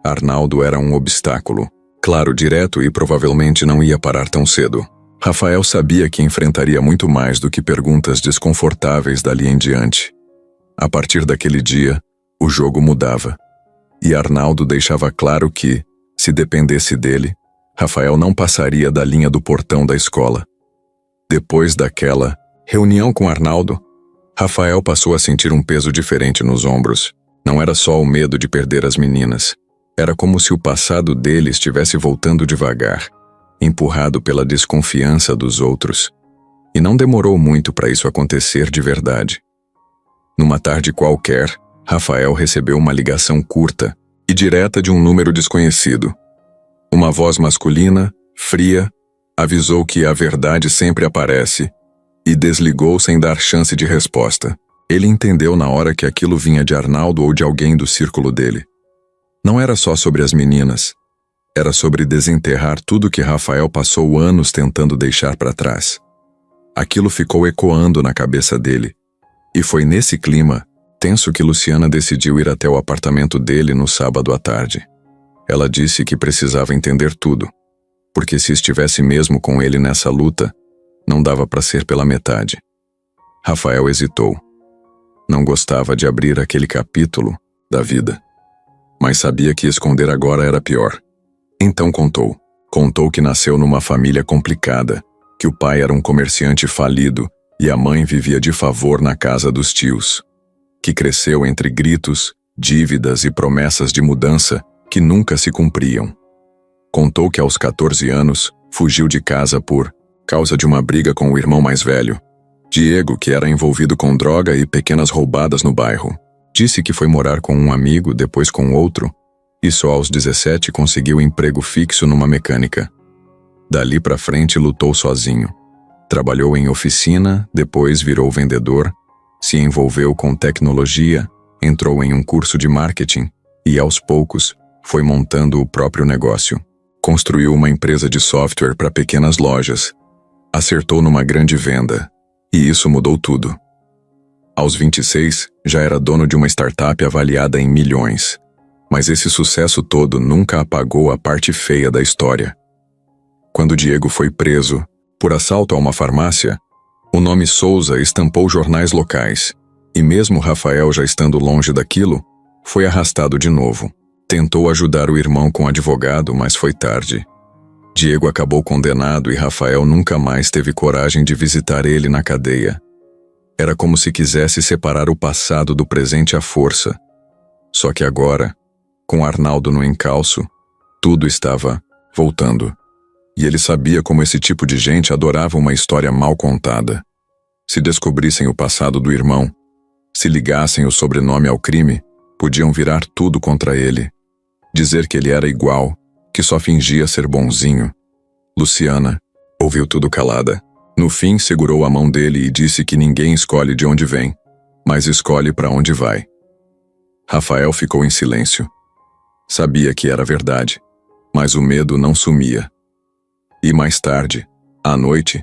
Arnaldo era um obstáculo, claro, direto, e provavelmente não ia parar tão cedo. Rafael sabia que enfrentaria muito mais do que perguntas desconfortáveis dali em diante. A partir daquele dia, o jogo mudava. E Arnaldo deixava claro que, se dependesse dele, Rafael não passaria da linha do portão da escola. Depois daquela reunião com Arnaldo, Rafael passou a sentir um peso diferente nos ombros. Não era só o medo de perder as meninas. Era como se o passado dele estivesse voltando devagar, empurrado pela desconfiança dos outros. E não demorou muito para isso acontecer de verdade. Numa tarde qualquer, Rafael recebeu uma ligação curta e direta de um número desconhecido. Uma voz masculina, fria, avisou que a verdade sempre aparece e desligou sem dar chance de resposta. Ele entendeu na hora que aquilo vinha de Arnaldo ou de alguém do círculo dele. Não era só sobre as meninas. Era sobre desenterrar tudo que Rafael passou anos tentando deixar para trás. Aquilo ficou ecoando na cabeça dele, e foi nesse clima tenso que Luciana decidiu ir até o apartamento dele no sábado à tarde. Ela disse que precisava entender tudo, porque se estivesse mesmo com ele nessa luta, não dava para ser pela metade. Rafael hesitou. Não gostava de abrir aquele capítulo da vida, mas sabia que esconder agora era pior. Então contou. Contou que nasceu numa família complicada, que o pai era um comerciante falido e a mãe vivia de favor na casa dos tios. Que cresceu entre gritos, dívidas e promessas de mudança que nunca se cumpriam. Contou que aos 14 anos fugiu de casa por causa de uma briga com o irmão mais velho, Diego, que era envolvido com droga e pequenas roubadas no bairro. Disse que foi morar com um amigo, depois com outro, e só aos 17 conseguiu emprego fixo numa mecânica. Dali pra frente lutou sozinho. Trabalhou em oficina, depois virou vendedor, se envolveu com tecnologia, entrou em um curso de marketing e, aos poucos, foi montando o próprio negócio. Construiu uma empresa de software para pequenas lojas. Acertou numa grande venda, e isso mudou tudo. Aos 26, já era dono de uma startup avaliada em milhões. Mas esse sucesso todo nunca apagou a parte feia da história. Quando Diego foi preso por assalto a uma farmácia, o nome Souza estampou jornais locais, e mesmo Rafael já estando longe daquilo, foi arrastado de novo. Tentou ajudar o irmão com advogado, mas foi tarde. Diego acabou condenado e Rafael nunca mais teve coragem de visitar ele na cadeia. Era como se quisesse separar o passado do presente à força. Só que agora, com Arnaldo no encalço, tudo estava voltando. E ele sabia como esse tipo de gente adorava uma história mal contada. Se descobrissem o passado do irmão, se ligassem o sobrenome ao crime, podiam virar tudo contra ele. Dizer que ele era igual, que só fingia ser bonzinho. Luciana ouviu tudo calada. No fim, segurou a mão dele e disse que ninguém escolhe de onde vem, mas escolhe para onde vai. Rafael ficou em silêncio. Sabia que era verdade, mas o medo não sumia. E mais tarde, à noite,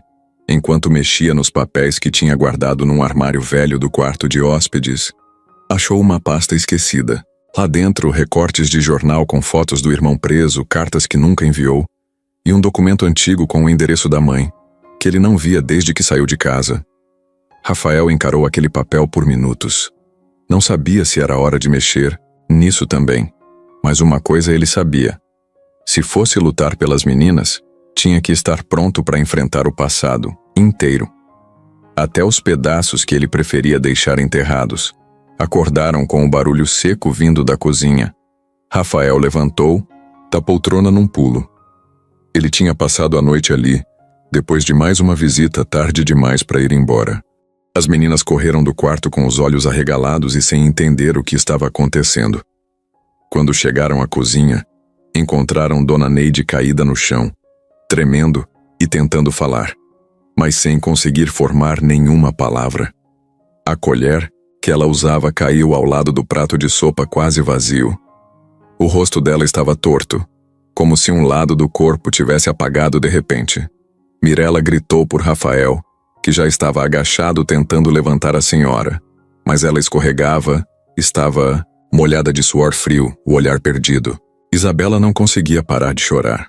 enquanto mexia nos papéis que tinha guardado num armário velho do quarto de hóspedes, achou uma pasta esquecida. Lá dentro, recortes de jornal com fotos do irmão preso, cartas que nunca enviou, e um documento antigo com o endereço da mãe, que ele não via desde que saiu de casa. Rafael encarou aquele papel por minutos. Não sabia se era hora de mexer nisso também, mas uma coisa ele sabia. Se fosse lutar pelas meninas, tinha que estar pronto para enfrentar o passado inteiro. Até os pedaços que ele preferia deixar enterrados acordaram com o barulho seco vindo da cozinha. Rafael levantou da poltrona num pulo. Ele tinha passado a noite ali, depois de mais uma visita tarde demais para ir embora. As meninas correram do quarto com os olhos arregalados e sem entender o que estava acontecendo. Quando chegaram à cozinha, encontraram Dona Neide caída no chão, tremendo e tentando falar, mas sem conseguir formar nenhuma palavra. A colher que ela usava caiu ao lado do prato de sopa quase vazio. O rosto dela estava torto, como se um lado do corpo tivesse apagado de repente. Mirela gritou por Rafael, que já estava agachado tentando levantar a senhora, mas ela escorregava, estava molhada de suor frio, o olhar perdido. Isabela não conseguia parar de chorar.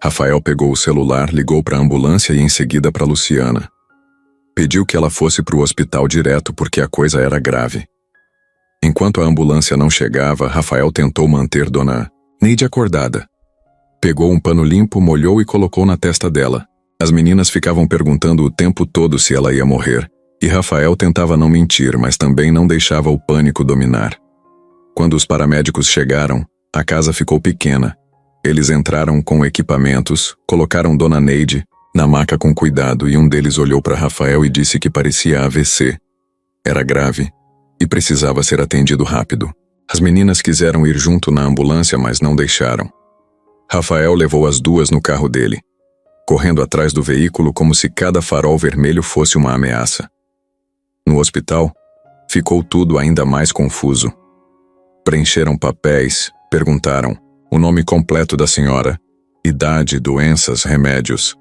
Rafael pegou o celular, ligou para a ambulância e em seguida para Luciana. Pediu que ela fosse para o hospital direto porque a coisa era grave. Enquanto a ambulância não chegava, Rafael tentou manter Dona Neide acordada. Pegou um pano limpo, molhou e colocou na testa dela. As meninas ficavam perguntando o tempo todo se ela ia morrer, e Rafael tentava não mentir, mas também não deixava o pânico dominar. Quando os paramédicos chegaram, a casa ficou pequena. Eles entraram com equipamentos, colocaram Dona Neide na maca com cuidado e um deles olhou para Rafael e disse que parecia AVC. Era grave e precisava ser atendido rápido. As meninas quiseram ir junto na ambulância, mas não deixaram. Rafael levou as duas no carro dele, correndo atrás do veículo como se cada farol vermelho fosse uma ameaça. No hospital, ficou tudo ainda mais confuso. Preencheram papéis, perguntaram o nome completo da senhora, idade, doenças, remédios.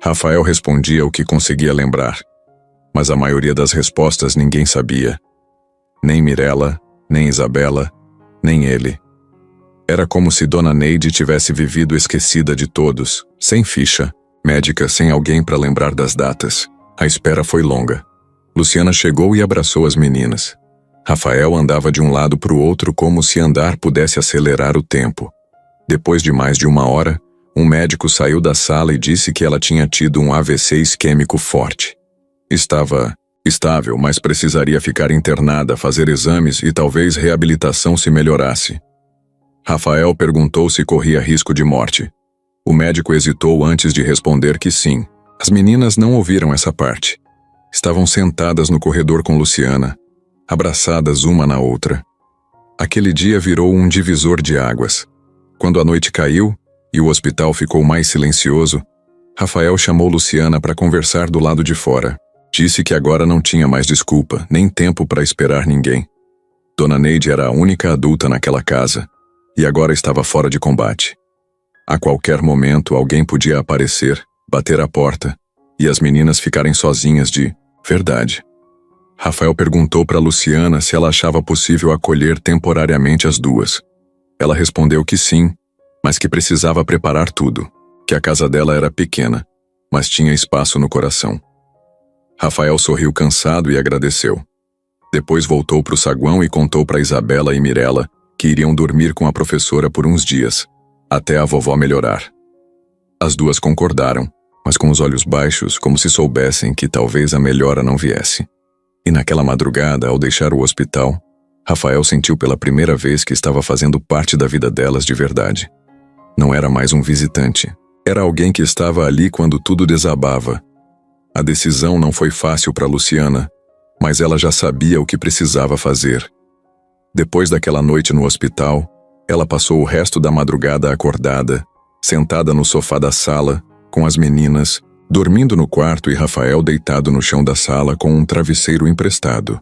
Rafael respondia o que conseguia lembrar, mas a maioria das respostas ninguém sabia. Nem Mirella, nem Isabela, nem ele. Era como se Dona Neide tivesse vivido esquecida de todos, sem ficha, médica, sem alguém para lembrar das datas. A espera foi longa. Luciana chegou e abraçou as meninas. Rafael andava de um lado para o outro como se andar pudesse acelerar o tempo. Depois de mais de 1 hora, um médico saiu da sala e disse que ela tinha tido um AVC isquêmico forte. Estava estável, mas precisaria ficar internada, fazer exames e talvez reabilitação se melhorasse. Rafael perguntou se corria risco de morte. O médico hesitou antes de responder que sim. As meninas não ouviram essa parte. Estavam sentadas no corredor com Luciana, abraçadas uma na outra. Aquele dia virou um divisor de águas. Quando a noite caiu e o hospital ficou mais silencioso, Rafael chamou Luciana para conversar do lado de fora. Disse que agora não tinha mais desculpa, nem tempo para esperar ninguém. Dona Neide era a única adulta naquela casa, e agora estava fora de combate. A qualquer momento alguém podia aparecer, bater a porta, e as meninas ficarem sozinhas de verdade. Rafael perguntou para Luciana se ela achava possível acolher temporariamente as duas. Ela respondeu que sim, mas que precisava preparar tudo, que a casa dela era pequena, mas tinha espaço no coração. Rafael sorriu cansado e agradeceu. Depois voltou para o saguão e contou para Isabela e Mirella que iriam dormir com a professora por uns dias, até a vovó melhorar. As duas concordaram, mas com os olhos baixos, como se soubessem que talvez a melhora não viesse. E naquela madrugada, ao deixar o hospital, Rafael sentiu pela primeira vez que estava fazendo parte da vida delas de verdade. Não era mais um visitante. Era alguém que estava ali quando tudo desabava. A decisão não foi fácil para Luciana, mas ela já sabia o que precisava fazer. Depois daquela noite no hospital, ela passou o resto da madrugada acordada, sentada no sofá da sala, com as meninas, dormindo no quarto e Rafael deitado no chão da sala com um travesseiro emprestado.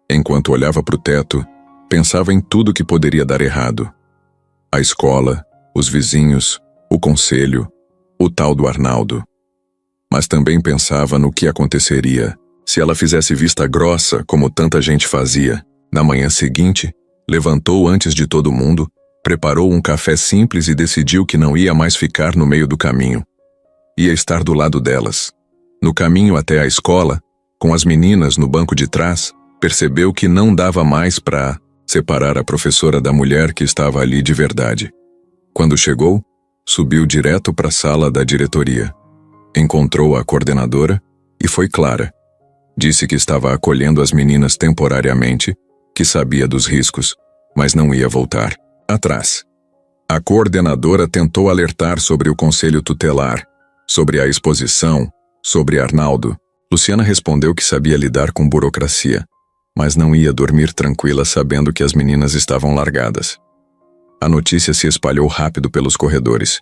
Enquanto olhava para o teto, pensava em tudo que poderia dar errado. A escola, os vizinhos, o conselho, o tal do Arnaldo. Mas também pensava no que aconteceria se ela fizesse vista grossa, como tanta gente fazia. Na manhã seguinte, levantou antes de todo mundo, preparou um café simples e decidiu que não ia mais ficar no meio do caminho. Ia estar do lado delas. No caminho até a escola, com as meninas no banco de trás, percebeu que não dava mais para separar a professora da mulher que estava ali de verdade. Quando chegou, subiu direto para a sala da diretoria. Encontrou a coordenadora e foi clara. Disse que estava acolhendo as meninas temporariamente, que sabia dos riscos, mas não ia voltar atrás. A coordenadora tentou alertar sobre o conselho tutelar, sobre a exposição, sobre Arnaldo. Luciana respondeu que sabia lidar com burocracia, mas não ia dormir tranquila sabendo que as meninas estavam largadas. A notícia se espalhou rápido pelos corredores.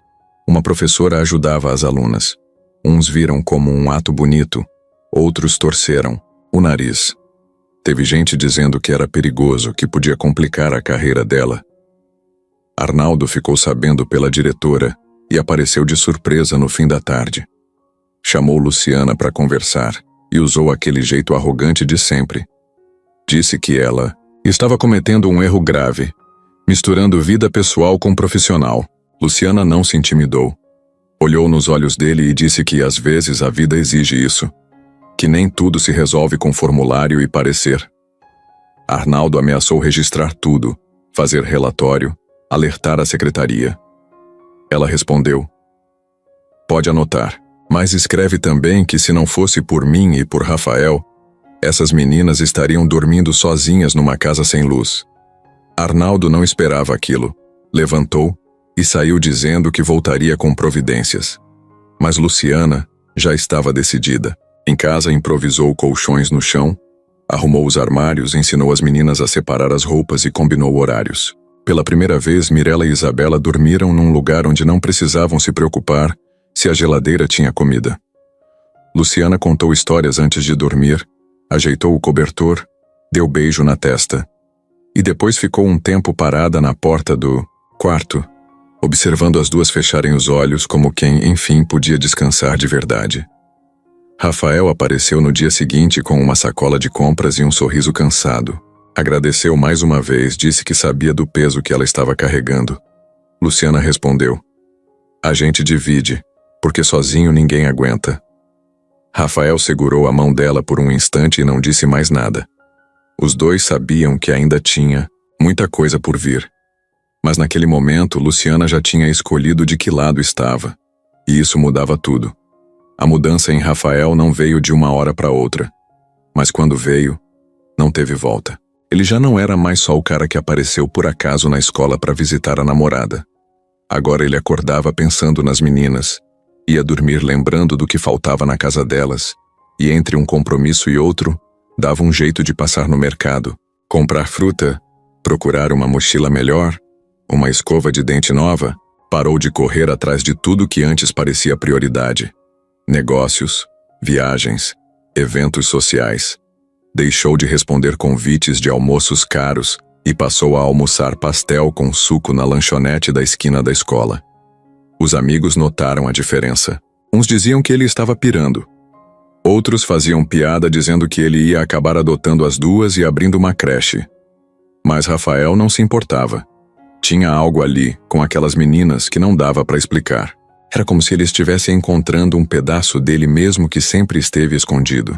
Uma professora ajudava as alunas. Uns viram como um ato bonito, outros torceram o nariz. Teve gente dizendo que era perigoso, que podia complicar a carreira dela. Arnaldo ficou sabendo pela diretora e apareceu de surpresa no fim da tarde. Chamou Luciana para conversar e usou aquele jeito arrogante de sempre. Disse que ela estava cometendo um erro grave, misturando vida pessoal com profissional. Luciana não se intimidou. Olhou nos olhos dele e disse que às vezes a vida exige isso, que nem tudo se resolve com formulário e parecer. Arnaldo ameaçou registrar tudo, fazer relatório, alertar a secretaria. Ela respondeu: "Pode anotar, mas escreve também que se não fosse por mim e por Rafael, essas meninas estariam dormindo sozinhas numa casa sem luz." Arnaldo não esperava aquilo, levantou e saiu dizendo que voltaria com providências. Mas Luciana já estava decidida. Em casa improvisou colchões no chão, arrumou os armários, ensinou as meninas a separar as roupas e combinou horários. Pela primeira vez, Mirella e Isabela dormiram num lugar onde não precisavam se preocupar se a geladeira tinha comida. Luciana contou histórias antes de dormir, ajeitou o cobertor, deu beijo na testa. E depois ficou um tempo parada na porta do quarto, observando as duas fecharem os olhos como quem, enfim, podia descansar de verdade. Rafael apareceu no dia seguinte com uma sacola de compras e um sorriso cansado. Agradeceu mais uma vez, disse que sabia do peso que ela estava carregando. Luciana respondeu: "A gente divide, porque sozinho ninguém aguenta." Rafael segurou a mão dela por um instante e não disse mais nada. Os dois sabiam que ainda tinha muita coisa por vir. Mas naquele momento, Luciana já tinha escolhido de que lado estava. E isso mudava tudo. A mudança em Rafael não veio de uma hora para outra. Mas quando veio, não teve volta. Ele já não era mais só o cara que apareceu por acaso na escola para visitar a namorada. Agora ele acordava pensando nas meninas, ia dormir lembrando do que faltava na casa delas, e entre um compromisso e outro, dava um jeito de passar no mercado, comprar fruta, procurar uma mochila melhor, uma escova de dente nova. Parou de correr atrás de tudo que antes parecia prioridade. Negócios, viagens, eventos sociais. Deixou de responder convites de almoços caros e passou a almoçar pastel com suco na lanchonete da esquina da escola. Os amigos notaram a diferença. Uns diziam que ele estava pirando. Outros faziam piada dizendo que ele ia acabar adotando as duas e abrindo uma creche. Mas Rafael não se importava. Tinha algo ali, com aquelas meninas, que não dava para explicar. Era como se ele estivesse encontrando um pedaço dele mesmo que sempre esteve escondido.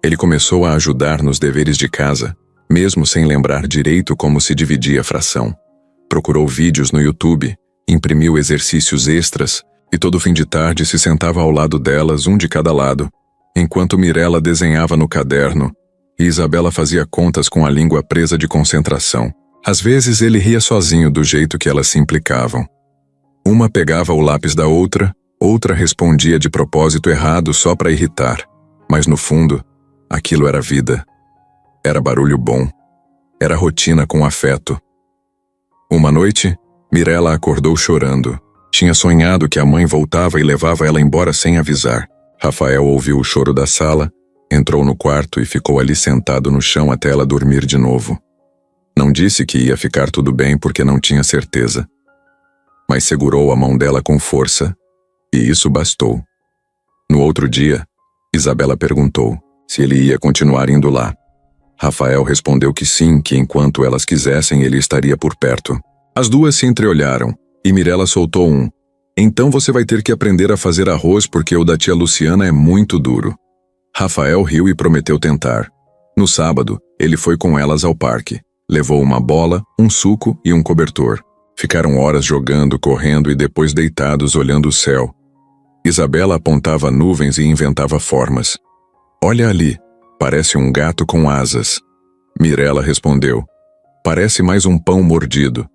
Ele começou a ajudar nos deveres de casa, mesmo sem lembrar direito como se dividia a fração. Procurou vídeos no YouTube, imprimiu exercícios extras e todo fim de tarde se sentava ao lado delas, um de cada lado, enquanto Mirella desenhava no caderno e Isabela fazia contas com a língua presa de concentração. Às vezes ele ria sozinho do jeito que elas se implicavam. Uma pegava o lápis da outra, outra respondia de propósito errado só para irritar. Mas no fundo, aquilo era vida. Era barulho bom. Era rotina com afeto. Uma noite, Mirella acordou chorando. Tinha sonhado que a mãe voltava e levava ela embora sem avisar. Rafael ouviu o choro da sala, entrou no quarto e ficou ali sentado no chão até ela dormir de novo. Não disse que ia ficar tudo bem porque não tinha certeza. Mas segurou a mão dela com força, e isso bastou. No outro dia, Isabela perguntou se ele ia continuar indo lá. Rafael respondeu que sim, que enquanto elas quisessem ele estaria por perto. As duas se entreolharam, e Mirella soltou um: "Então você vai ter que aprender a fazer arroz porque o da tia Luciana é muito duro." Rafael riu e prometeu tentar. No sábado, ele foi com elas ao parque. Levou uma bola, um suco e um cobertor. Ficaram horas jogando, correndo e depois deitados olhando o céu. Isabela apontava nuvens e inventava formas. "Olha ali, parece um gato com asas." Mirella respondeu: "Parece mais um pão mordido."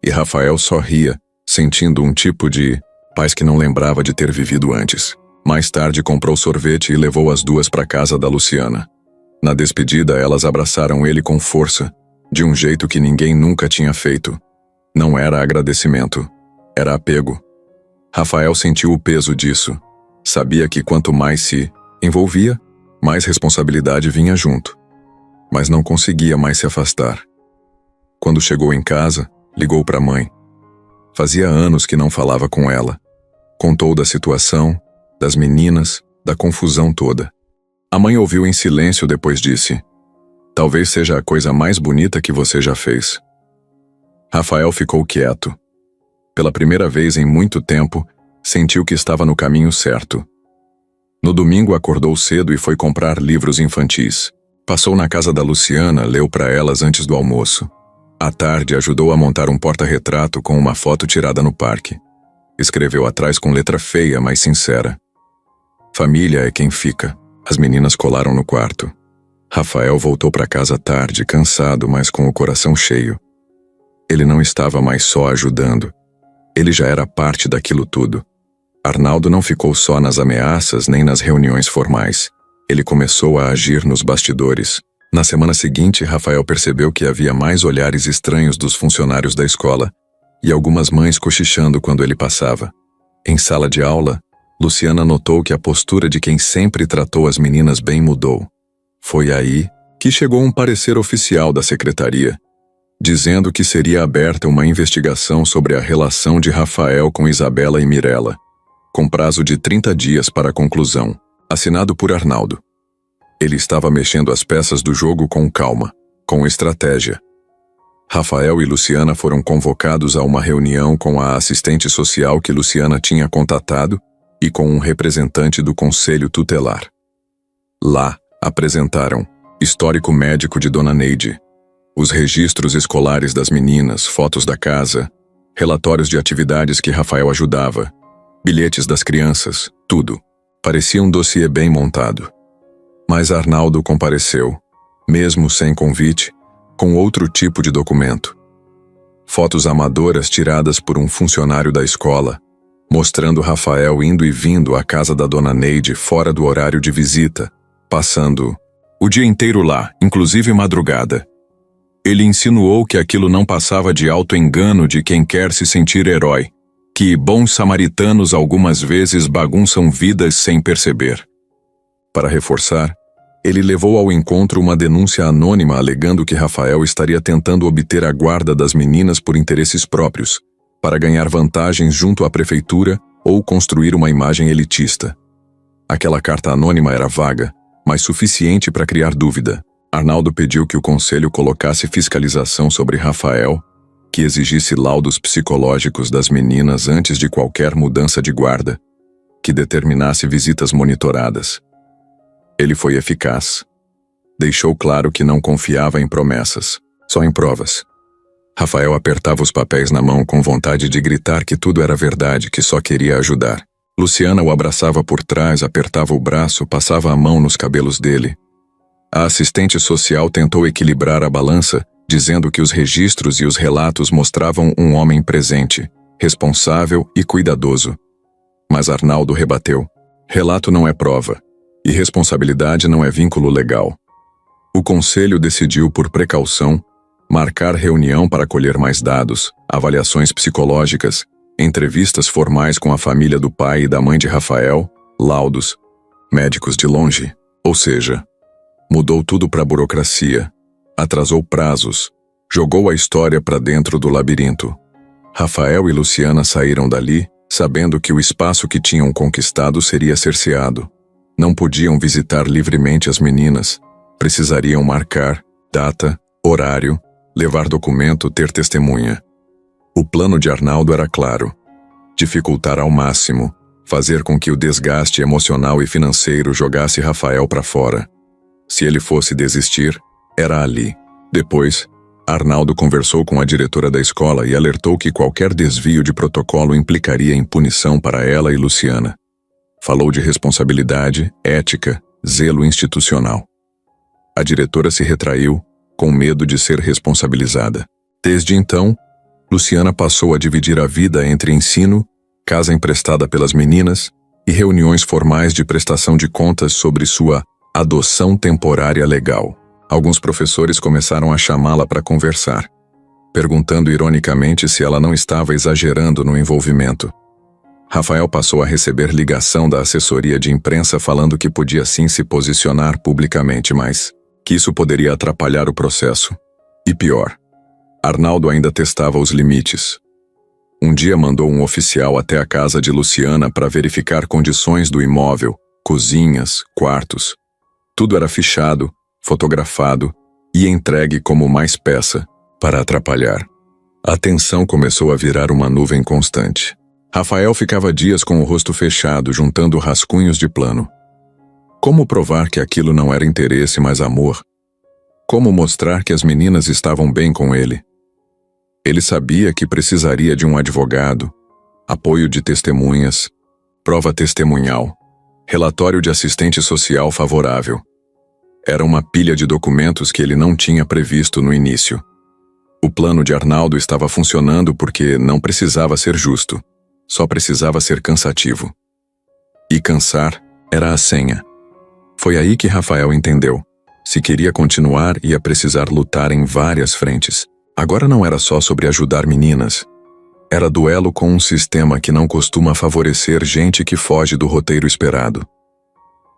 E Rafael só ria, sentindo um tipo de paz que não lembrava de ter vivido antes. Mais tarde comprou sorvete e levou as duas para casa da Luciana. Na despedida, elas abraçaram ele com força, de um jeito que ninguém nunca tinha feito. Não era agradecimento, era apego. Rafael sentiu o peso disso. Sabia que quanto mais se envolvia, mais responsabilidade vinha junto. Mas não conseguia mais se afastar. Quando chegou em casa, ligou para a mãe. Fazia anos que não falava com ela. Contou da situação, das meninas, da confusão toda. A mãe ouviu em silêncio, depois disse: "Talvez seja a coisa mais bonita que você já fez." Rafael ficou quieto. Pela primeira vez em muito tempo, sentiu que estava no caminho certo. No domingo acordou cedo e foi comprar livros infantis. Passou na casa da Luciana, leu para elas antes do almoço. À tarde ajudou a montar um porta-retrato com uma foto tirada no parque. Escreveu atrás com letra feia, mas sincera: "Família é quem fica." As meninas colaram no quarto. Rafael voltou para casa tarde, cansado, mas com o coração cheio. Ele não estava mais só ajudando. Ele já era parte daquilo tudo. Arnaldo não ficou só nas ameaças nem nas reuniões formais. Ele começou a agir nos bastidores. Na semana seguinte, Rafael percebeu que havia mais olhares estranhos dos funcionários da escola e algumas mães cochichando quando ele passava. Em sala de aula, Luciana notou que a postura de quem sempre tratou as meninas bem mudou. Foi aí que chegou um parecer oficial da secretaria. dizendo que seria aberta uma investigação sobre a relação de Rafael com Isabela e Mirella, com prazo de 30 dias para a conclusão, assinado por Arnaldo. Ele estava mexendo as peças do jogo com calma, com estratégia. Rafael e Luciana foram convocados a uma reunião com a assistente social que Luciana tinha contatado e com um representante do conselho tutelar. Lá, apresentaram histórico médico de Dona Neide, os registros escolares das meninas, fotos da casa, relatórios de atividades que Rafael ajudava, bilhetes das crianças, tudo. Parecia um dossiê bem montado. Mas Arnaldo compareceu, mesmo sem convite, com outro tipo de documento. Fotos amadoras tiradas por um funcionário da escola, mostrando Rafael indo e vindo à casa da Dona Neide fora do horário de visita, passando o dia inteiro lá, inclusive madrugada. Ele insinuou que aquilo não passava de auto-engano de quem quer se sentir herói, que bons samaritanos algumas vezes bagunçam vidas sem perceber. Para reforçar, ele levou ao encontro uma denúncia anônima alegando que Rafael estaria tentando obter a guarda das meninas por interesses próprios, para ganhar vantagens junto à prefeitura ou construir uma imagem elitista. Aquela carta anônima era vaga, mas suficiente para criar dúvida. Arnaldo pediu que o conselho colocasse fiscalização sobre Rafael, que exigisse laudos psicológicos das meninas antes de qualquer mudança de guarda, que determinasse visitas monitoradas. Ele foi eficaz. Deixou claro que não confiava em promessas, só em provas. Rafael apertava os papéis na mão com vontade de gritar que tudo era verdade, que só queria ajudar. Luciana o abraçava por trás, apertava o braço, passava a mão nos cabelos dele. A assistente social tentou equilibrar a balança, dizendo que os registros e os relatos mostravam um homem presente, responsável e cuidadoso. Mas Arnaldo rebateu: relato não é prova, e responsabilidade não é vínculo legal. O conselho decidiu, por precaução, marcar reunião para colher mais dados, avaliações psicológicas, entrevistas formais com a família do pai e da mãe de Rafael, laudos, médicos de longe, ou seja, mudou tudo para a burocracia, atrasou prazos, jogou a história para dentro do labirinto. Rafael e Luciana saíram dali, sabendo que o espaço que tinham conquistado seria cerceado. Não podiam visitar livremente as meninas, precisariam marcar data, horário, levar documento, ter testemunha. O plano de Arnaldo era claro: dificultar ao máximo, fazer com que o desgaste emocional e financeiro jogasse Rafael para fora. Se ele fosse desistir, era ali. Depois, Arnaldo conversou com a diretora da escola e alertou que qualquer desvio de protocolo implicaria em punição para ela e Luciana. Falou de responsabilidade, ética, zelo institucional. A diretora se retraiu, com medo de ser responsabilizada. Desde então, Luciana passou a dividir a vida entre ensino, casa emprestada pelas meninas e reuniões formais de prestação de contas sobre sua adoção temporária legal. Alguns professores começaram a chamá-la para conversar, perguntando ironicamente se ela não estava exagerando no envolvimento. Rafael passou a receber ligação da assessoria de imprensa falando que podia sim se posicionar publicamente, mas que isso poderia atrapalhar o processo. E pior, Arnaldo ainda testava os limites. Um dia mandou um oficial até a casa de Luciana para verificar condições do imóvel, cozinhas, quartos. Tudo era fichado, fotografado e entregue como mais peça, para atrapalhar. A tensão começou a virar uma nuvem constante. Rafael ficava dias com o rosto fechado, juntando rascunhos de plano. Como provar que aquilo não era interesse, mas amor? Como mostrar que as meninas estavam bem com ele? Ele sabia que precisaria de um advogado, apoio de testemunhas, prova testemunhal, relatório de assistente social favorável. Era uma pilha de documentos que ele não tinha previsto no início. O plano de Arnaldo estava funcionando porque não precisava ser justo, só precisava ser cansativo. E cansar era a senha. Foi aí que Rafael entendeu. Se queria continuar, ia precisar lutar em várias frentes. Agora não era só sobre ajudar meninas. Era duelo com um sistema que não costuma favorecer gente que foge do roteiro esperado.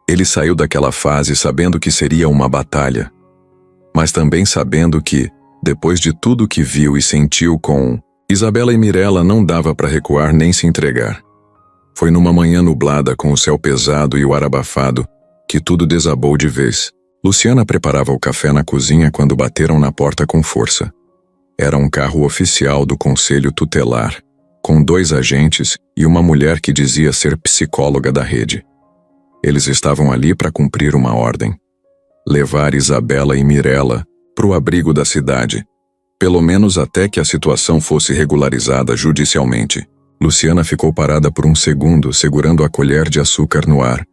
Ele saiu daquela fase sabendo que seria uma batalha, mas também sabendo que, Depois de tudo que viu e sentiu com Isabela e Mirella, não dava para recuar nem se entregar. Foi numa manhã nublada, com o céu pesado e o ar abafado, que tudo desabou de vez. Luciana preparava o café na cozinha quando bateram na porta com força. Era um carro oficial do Conselho Tutelar, com 2 agentes e uma mulher que dizia ser psicóloga da rede. Eles estavam ali para cumprir uma ordem: levar Isabela e Mirella para o abrigo da cidade, pelo menos até que a situação fosse regularizada judicialmente. Luciana ficou parada por um segundo, segurando a colher de açúcar no ar.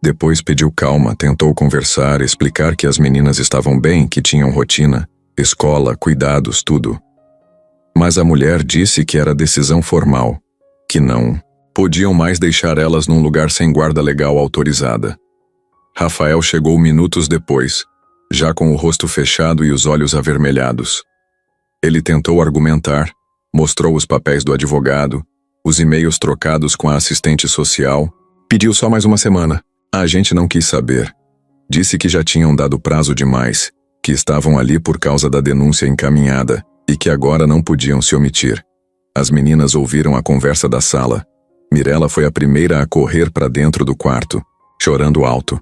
Depois pediu calma, tentou conversar, explicar que as meninas estavam bem, que tinham rotina, escola, cuidados, tudo. Mas a mulher disse que era decisão formal, que não podiam mais deixar elas num lugar sem guarda legal autorizada. Rafael chegou minutos depois, já com o rosto fechado e os olhos avermelhados. Ele tentou argumentar, mostrou os papéis do advogado, os e-mails trocados com a assistente social, pediu só mais uma semana. A agente não quis saber. Disse que já tinham dado prazo demais, que estavam ali por causa da denúncia encaminhada e que agora não podiam se omitir. As meninas ouviram a conversa da sala. Mirella foi a primeira a correr para dentro do quarto, chorando alto.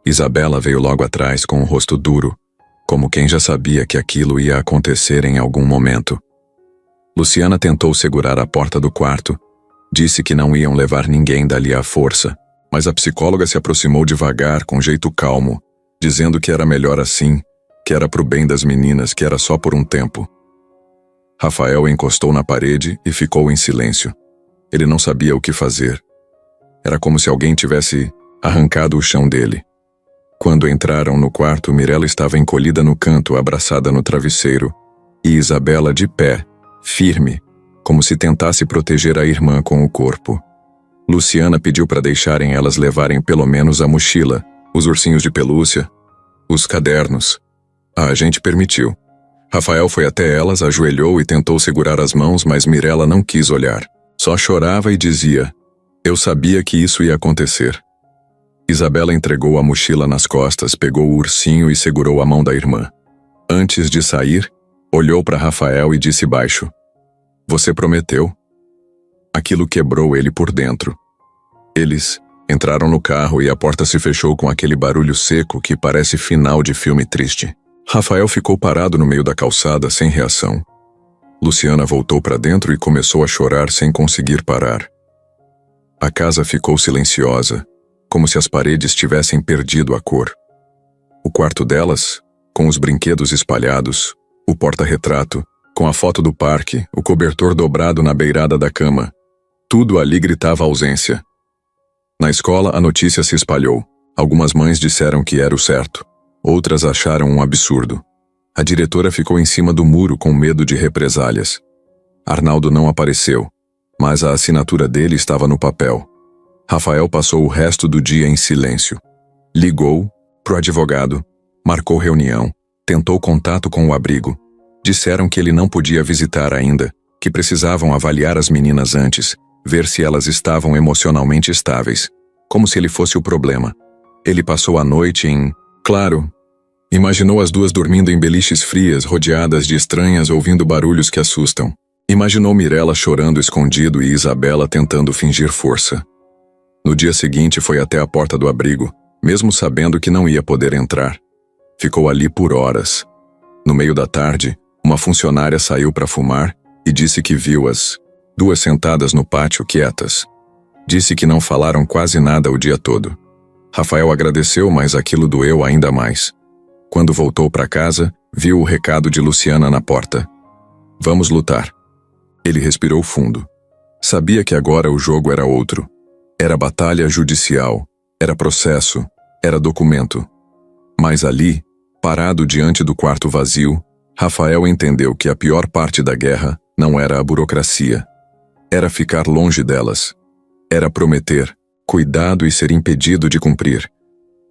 Isabela veio logo atrás com o rosto duro, como quem já sabia que aquilo ia acontecer em algum momento. Luciana tentou segurar a porta do quarto. Disse que não iam levar ninguém dali à força, mas a psicóloga se aproximou devagar, com jeito calmo, dizendo que era melhor assim, que era pro bem das meninas, que era só por um tempo. Rafael encostou na parede e ficou em silêncio. Ele não sabia o que fazer. Era como se alguém tivesse arrancado o chão dele. Quando entraram no quarto, Mirella estava encolhida no canto, abraçada no travesseiro, e Isabela de pé, firme, como se tentasse proteger a irmã com o corpo. Luciana pediu para deixarem elas levarem pelo menos a mochila, os ursinhos de pelúcia, os cadernos. A agente permitiu. Rafael foi até elas, ajoelhou e tentou segurar as mãos, mas Mirella não quis olhar. Só chorava e dizia: "Eu sabia que isso ia acontecer." Isabela entregou a mochila nas costas, pegou o ursinho e segurou a mão da irmã. Antes de sair, olhou para Rafael e disse baixo: "Você prometeu?" Aquilo quebrou ele por dentro. Eles entraram no carro e a porta se fechou com aquele barulho seco que parece final de filme triste. Rafael ficou parado no meio da calçada, sem reação. Luciana voltou para dentro e começou a chorar sem conseguir parar. A casa ficou silenciosa, como se as paredes tivessem perdido a cor. O quarto delas, com os brinquedos espalhados, o porta-retrato, com a foto do parque, o cobertor dobrado na beirada da cama. Tudo ali gritava ausência. Na escola, a notícia se espalhou. Algumas mães disseram que era o certo. Outras acharam um absurdo. A diretora ficou em cima do muro com medo de represálias. Arnaldo não apareceu, mas a assinatura dele estava no papel. Rafael passou o resto do dia em silêncio. Ligou pro advogado, marcou reunião, tentou contato com o abrigo. Disseram que ele não podia visitar ainda, que precisavam avaliar as meninas antes, ver se elas estavam emocionalmente estáveis, como se ele fosse o problema. Ele passou a noite em... Claro, imaginou as duas dormindo em beliches frias, rodeadas de estranhas, ouvindo barulhos que assustam. Imaginou Mirella chorando escondido e Isabela tentando fingir força. No dia seguinte foi até a porta do abrigo, mesmo sabendo que não ia poder entrar. Ficou ali por horas. No meio da tarde, uma funcionária saiu para fumar e disse que viu as duas sentadas no pátio quietas. Disse que não falaram quase nada o dia todo. Rafael agradeceu, mas aquilo doeu ainda mais. Quando voltou para casa, viu o recado de Luciana na porta. "Vamos lutar." Ele respirou fundo. Sabia que agora o jogo era outro. Era batalha judicial, era processo, era documento. Mas ali, parado diante do quarto vazio, Rafael entendeu que a pior parte da guerra não era a burocracia. Era ficar longe delas. Era prometer, cuidado e ser impedido de cumprir.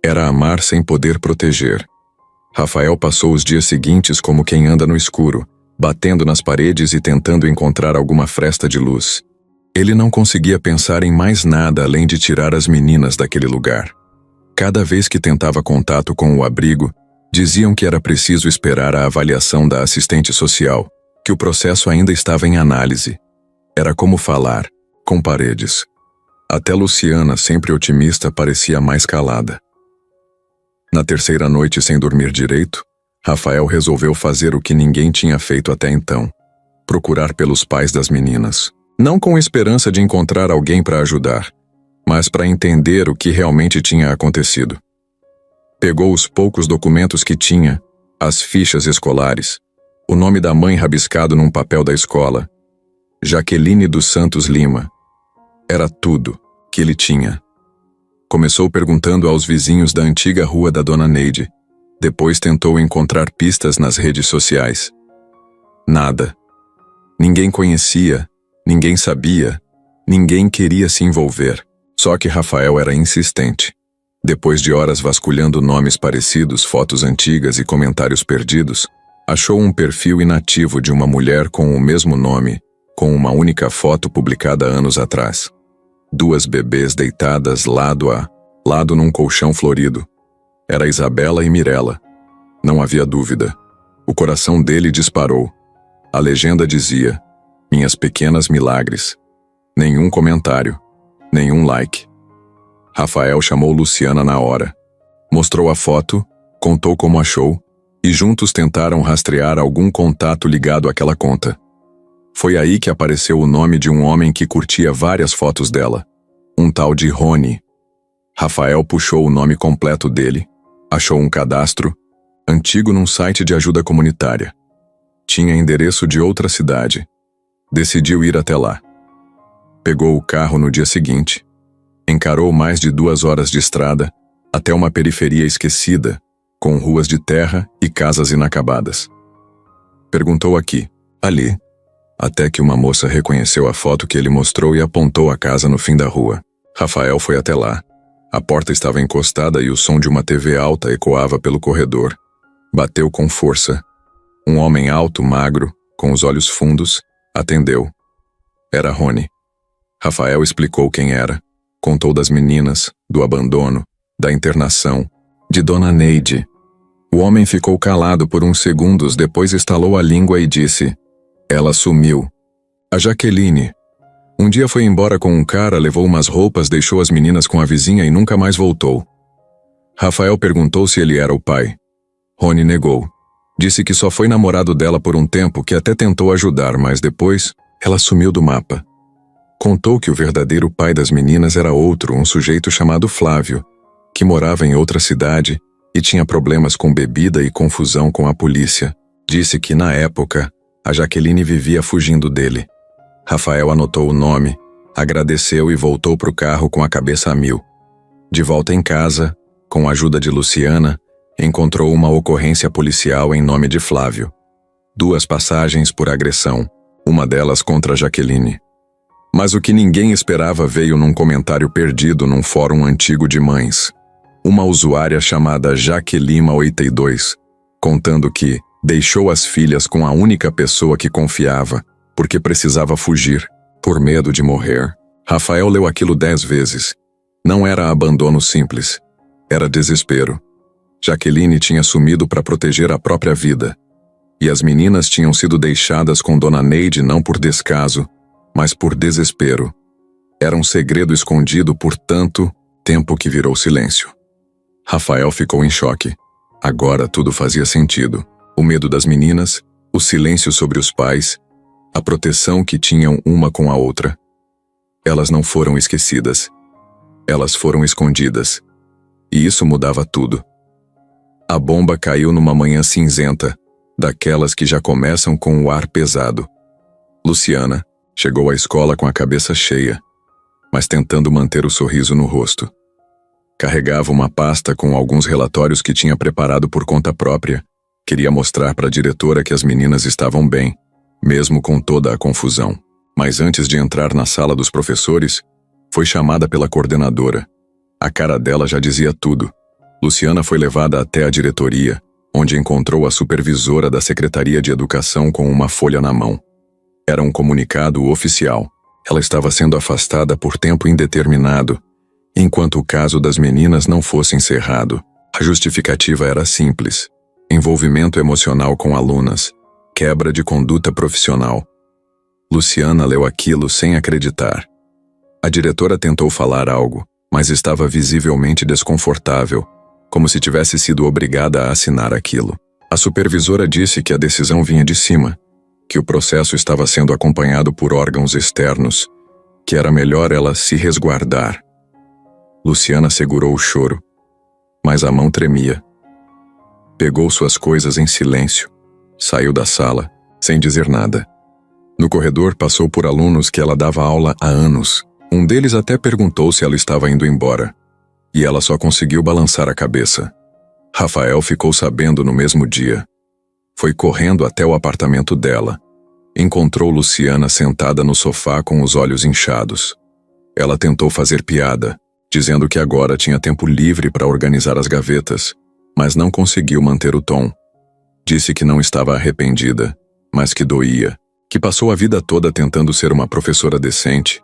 Era amar sem poder proteger. Rafael passou os dias seguintes como quem anda no escuro, batendo nas paredes e tentando encontrar alguma fresta de luz. Ele não conseguia pensar em mais nada além de tirar as meninas daquele lugar. Cada vez que tentava contato com o abrigo, Diziam que era preciso esperar a avaliação da assistente social, que o processo ainda estava em análise. Era como falar, com paredes. Até Luciana, sempre otimista, parecia mais calada. Na terceira noite sem dormir direito, Rafael resolveu fazer o que ninguém tinha feito até então: procurar pelos pais das meninas. Não com esperança de encontrar alguém para ajudar, mas para entender o que realmente tinha acontecido. Pegou os poucos documentos que tinha, as fichas escolares, o nome da mãe rabiscado num papel da escola, Jaqueline dos Santos Lima. Era tudo que ele tinha. Começou perguntando aos vizinhos da antiga rua da Dona Neide. Depois tentou encontrar pistas nas redes sociais. Nada. Ninguém conhecia, ninguém sabia, ninguém queria se envolver. Só que Rafael era insistente. Depois de horas vasculhando nomes parecidos, fotos antigas e comentários perdidos, achou um perfil inativo de uma mulher com o mesmo nome, com uma única foto publicada anos atrás. 2 bebês deitadas lado a lado num colchão florido. Era Isabela e Mirella. Não havia dúvida. O coração dele disparou. A legenda dizia: "Minhas pequenas milagres." Nenhum comentário, nenhum like. Rafael chamou Luciana na hora. Mostrou a foto, contou como achou, e juntos tentaram rastrear algum contato ligado àquela conta. Foi aí que apareceu o nome de um homem que curtia várias fotos dela. Um tal de Rony. Rafael puxou o nome completo dele, achou um cadastro, antigo num site de ajuda comunitária. Tinha endereço de outra cidade. Decidiu ir até lá. Pegou o carro no dia seguinte, encarou mais de 2 horas de estrada, até uma periferia esquecida, com ruas de terra e casas inacabadas. Perguntou aqui, ali, até que uma moça reconheceu a foto que ele mostrou e apontou a casa no fim da rua. Rafael foi até lá. A porta estava encostada e o som de uma TV alta ecoava pelo corredor. Bateu com força. Um homem alto, magro, com os olhos fundos, atendeu. Era Rony. Rafael explicou quem era. Contou das meninas, do abandono, da internação, de Dona Neide. O homem ficou calado por uns segundos, depois estalou a língua e disse: "Ela sumiu. A Jaqueline. Um dia foi embora com um cara, levou umas roupas, deixou as meninas com a vizinha e nunca mais voltou." Rafael perguntou se ele era o pai. Rony negou. Disse que só foi namorado dela por um tempo, que até tentou ajudar, mas depois ela sumiu do mapa. Contou que o verdadeiro pai das meninas era outro, um sujeito chamado Flávio, que morava em outra cidade e tinha problemas com bebida e confusão com a polícia. Disse que, na época, a Jaqueline vivia fugindo dele. Rafael anotou o nome, agradeceu e voltou pro carro com a cabeça a mil. De volta em casa, com a ajuda de Luciana, encontrou uma ocorrência policial em nome de Flávio. 2 passagens por agressão, uma delas contra Jaqueline. Mas o que ninguém esperava veio num comentário perdido num fórum antigo de mães. Uma usuária chamada Jaquelima82, contando que deixou as filhas com a única pessoa que confiava, porque precisava fugir, por medo de morrer. Rafael leu aquilo 10 vezes. Não era abandono simples. Era desespero. Jaqueline tinha sumido para proteger a própria vida. E as meninas tinham sido deixadas com Dona Neide não por descaso, mas por desespero. Era um segredo escondido por tanto tempo que virou silêncio. Rafael ficou em choque. Agora tudo fazia sentido. O medo das meninas, o silêncio sobre os pais, a proteção que tinham uma com a outra. Elas não foram esquecidas. Elas foram escondidas. E isso mudava tudo. A bomba caiu numa manhã cinzenta, daquelas que já começam com o ar pesado. Luciana chegou à escola com a cabeça cheia, mas tentando manter o sorriso no rosto. Carregava uma pasta com alguns relatórios que tinha preparado por conta própria. Queria mostrar para a diretora que as meninas estavam bem, mesmo com toda a confusão. Mas antes de entrar na sala dos professores, foi chamada pela coordenadora. A cara dela já dizia tudo. Luciana foi levada até a diretoria, onde encontrou a supervisora da Secretaria de Educação com uma folha na mão. Era um comunicado oficial. Ela estava sendo afastada por tempo indeterminado, enquanto o caso das meninas não fosse encerrado. A justificativa era simples. envolvimento emocional com alunas, quebra de conduta profissional. Luciana leu aquilo sem acreditar. A diretora tentou falar algo, mas estava visivelmente desconfortável, como se tivesse sido obrigada a assinar aquilo. A supervisora disse que a decisão vinha de cima, que o processo estava sendo acompanhado por órgãos externos, que era melhor ela se resguardar. Luciana segurou o choro, mas a mão tremia. Pegou suas coisas em silêncio, saiu da sala, sem dizer nada. No corredor passou por alunos que ela dava aula há anos. Um deles até perguntou se ela estava indo embora, e ela só conseguiu balançar a cabeça. Rafael ficou sabendo no mesmo dia. Foi correndo até o apartamento dela. Encontrou Luciana sentada no sofá com os olhos inchados. Ela tentou fazer piada, dizendo que agora tinha tempo livre para organizar as gavetas, mas não conseguiu manter o tom. Disse que não estava arrependida, mas que doía, que passou a vida toda tentando ser uma professora decente,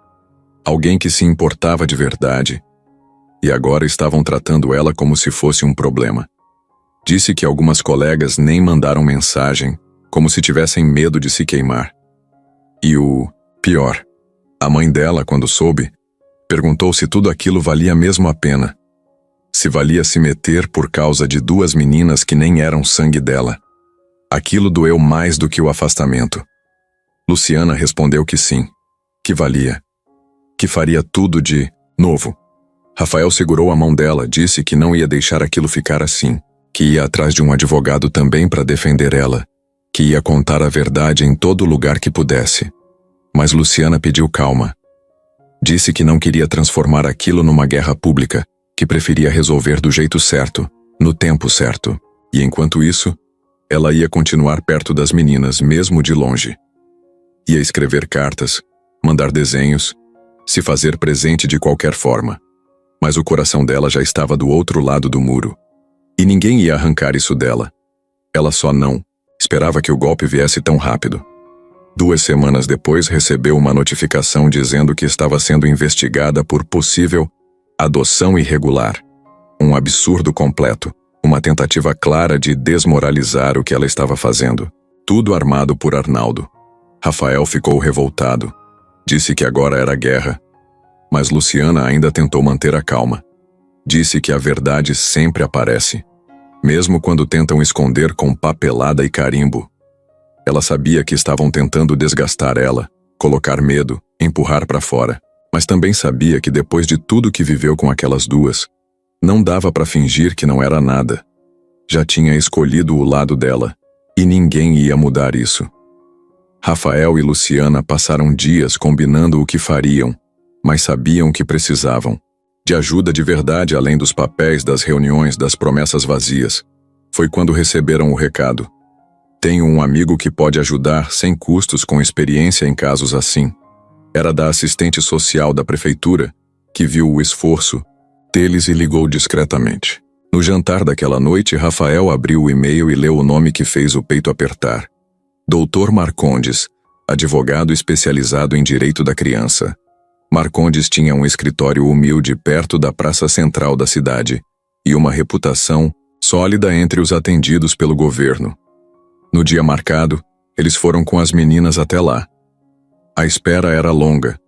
alguém que se importava de verdade, e agora estavam tratando ela como se fosse um problema. Disse que algumas colegas nem mandaram mensagem, como se tivessem medo de se queimar. E o pior, a mãe dela, quando soube, perguntou se tudo aquilo valia mesmo a pena. Se valia se meter por causa de duas meninas que nem eram sangue dela. Aquilo doeu mais do que o afastamento. Luciana respondeu que sim, que valia, que faria tudo de novo. Rafael segurou a mão dela, disse que não ia deixar aquilo ficar assim, que ia atrás de um advogado também para defender ela, que ia contar a verdade em todo lugar que pudesse. Mas Luciana pediu calma. Disse que não queria transformar aquilo numa guerra pública, que preferia resolver do jeito certo, no tempo certo. E enquanto isso, ela ia continuar perto das meninas, mesmo de longe. Ia escrever cartas, mandar desenhos, se fazer presente de qualquer forma. Mas o coração dela já estava do outro lado do muro. E ninguém ia arrancar isso dela. Ela só não esperava que o golpe viesse tão rápido. 2 semanas depois, recebeu uma notificação dizendo que estava sendo investigada por possível adoção irregular. Um absurdo completo. Uma tentativa clara de desmoralizar o que ela estava fazendo. Tudo armado por Arnaldo. Rafael ficou revoltado. Disse que agora era guerra. Mas Luciana ainda tentou manter a calma. Disse que a verdade sempre aparece, mesmo quando tentam esconder com papelada e carimbo. Ela sabia que estavam tentando desgastar ela, colocar medo, empurrar para fora, mas também sabia que depois de tudo que viveu com aquelas duas, não dava para fingir que não era nada. Já tinha escolhido o lado dela, e ninguém ia mudar isso. Rafael e Luciana passaram dias combinando o que fariam, mas sabiam que precisavam de ajuda de verdade além dos papéis, das reuniões, das promessas vazias. Foi quando receberam o recado. Tenho um amigo que pode ajudar sem custos com experiência em casos assim. Era da assistente social da prefeitura, que viu o esforço deles e ligou discretamente. No jantar daquela noite, Rafael abriu o e-mail e leu o nome que fez o peito apertar. Dr. Marcondes, advogado especializado em direito da criança. Marcondes tinha um escritório humilde perto da praça central da cidade e uma reputação sólida entre os atendidos pelo governo. No dia marcado, eles foram com as meninas até lá. A espera era longa.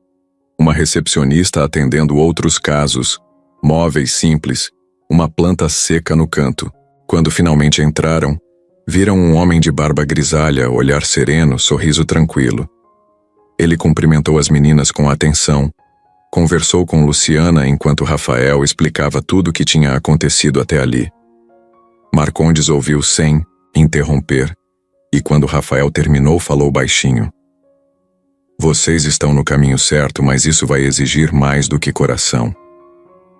Uma recepcionista atendendo outros casos, móveis simples, uma planta seca no canto. Quando finalmente entraram, viram um homem de barba grisalha, olhar sereno, sorriso tranquilo. Ele cumprimentou as meninas com atenção, conversou com Luciana enquanto Rafael explicava tudo o que tinha acontecido até ali. Marcondes ouviu sem interromper, e quando Rafael terminou, falou baixinho. Vocês estão no caminho certo, mas isso vai exigir mais do que coração.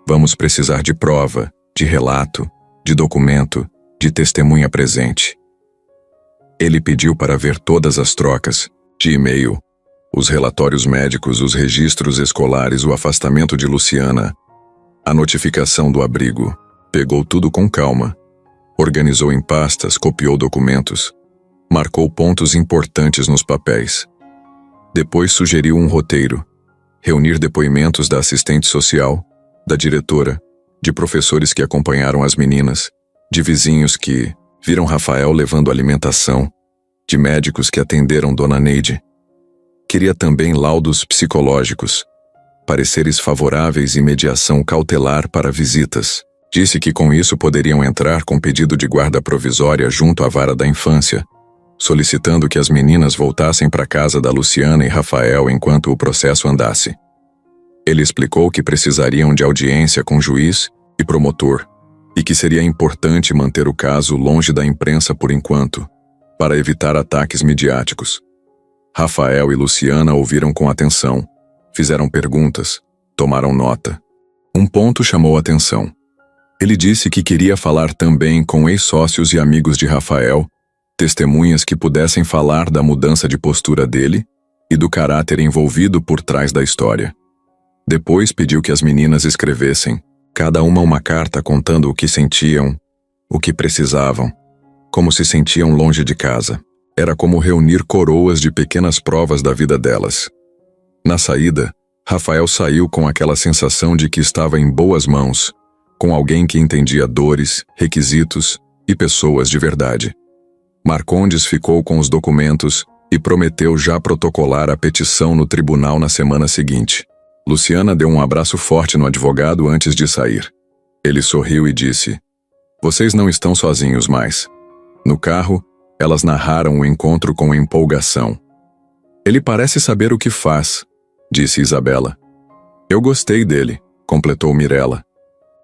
Vamos precisar de prova, de relato, de documento, de testemunha presente. Ele pediu para ver todas as trocas, de e-mail, os relatórios médicos, os registros escolares, o afastamento de Luciana, a notificação do abrigo. Pegou tudo com calma. Organizou em pastas, copiou documentos, marcou pontos importantes nos papéis. Depois sugeriu um roteiro. Reunir depoimentos da assistente social, da diretora, de professores que acompanharam as meninas, de vizinhos que Viram Rafael levando alimentação, de médicos que atenderam Dona Neide. Queria também laudos psicológicos, pareceres favoráveis e mediação cautelar para visitas. Disse que com isso poderiam entrar com pedido de guarda provisória junto à vara da infância, solicitando que as meninas voltassem para casa da Luciana e Rafael enquanto o processo andasse. Ele explicou que precisariam de audiência com juiz e promotor, e que seria importante manter o caso longe da imprensa por enquanto, para evitar ataques midiáticos. Rafael e Luciana ouviram com atenção, fizeram perguntas, tomaram nota. Um ponto chamou atenção. Ele disse que queria falar também com ex-sócios e amigos de Rafael, testemunhas que pudessem falar da mudança de postura dele e do caráter envolvido por trás da história. Depois pediu que as meninas escrevessem, cada uma carta contando o que sentiam, o que precisavam, como se sentiam longe de casa. Era como reunir coroas de pequenas provas da vida delas. Na saída, Rafael saiu com aquela sensação de que estava em boas mãos, com alguém que entendia dores, requisitos e pessoas de verdade. Marcondes ficou com os documentos e prometeu já protocolar a petição no tribunal na semana seguinte. Luciana deu um abraço forte no advogado antes de sair. Ele sorriu e disse: "Vocês não estão sozinhos mais." No carro, elas narraram o encontro com empolgação. "Ele parece saber o que faz", disse Isabela. "Eu gostei dele", completou Mirella.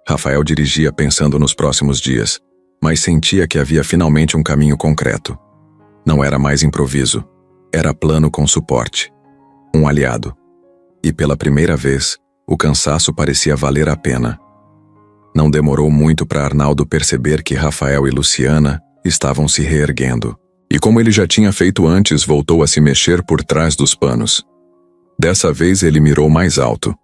Rafael dirigia pensando nos próximos dias, mas sentia que havia finalmente um caminho concreto. Não era mais improviso, era plano com suporte. Um aliado. E pela primeira vez, o cansaço parecia valer a pena. Não demorou muito para Arnaldo perceber que Rafael e Luciana estavam se reerguendo. E como ele já tinha feito antes, voltou a se mexer por trás dos panos. Dessa vez ele mirou mais alto.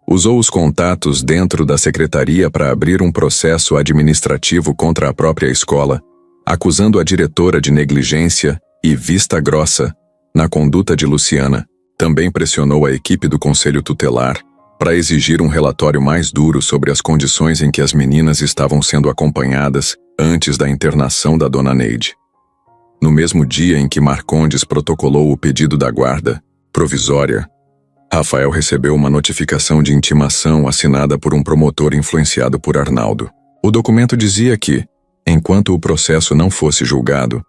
Usou os contatos dentro da secretaria para abrir um processo administrativo contra a própria escola, acusando a diretora de negligência e vista grossa na conduta de Luciana. Também pressionou a equipe do Conselho Tutelar para exigir um relatório mais duro sobre as condições em que as meninas estavam sendo acompanhadas antes da internação da Dona Neide. No mesmo dia em que Marcondes protocolou o pedido da guarda provisória, Rafael recebeu uma notificação de intimação assinada por um promotor influenciado por Arnaldo. O documento dizia que, enquanto o processo não fosse julgado,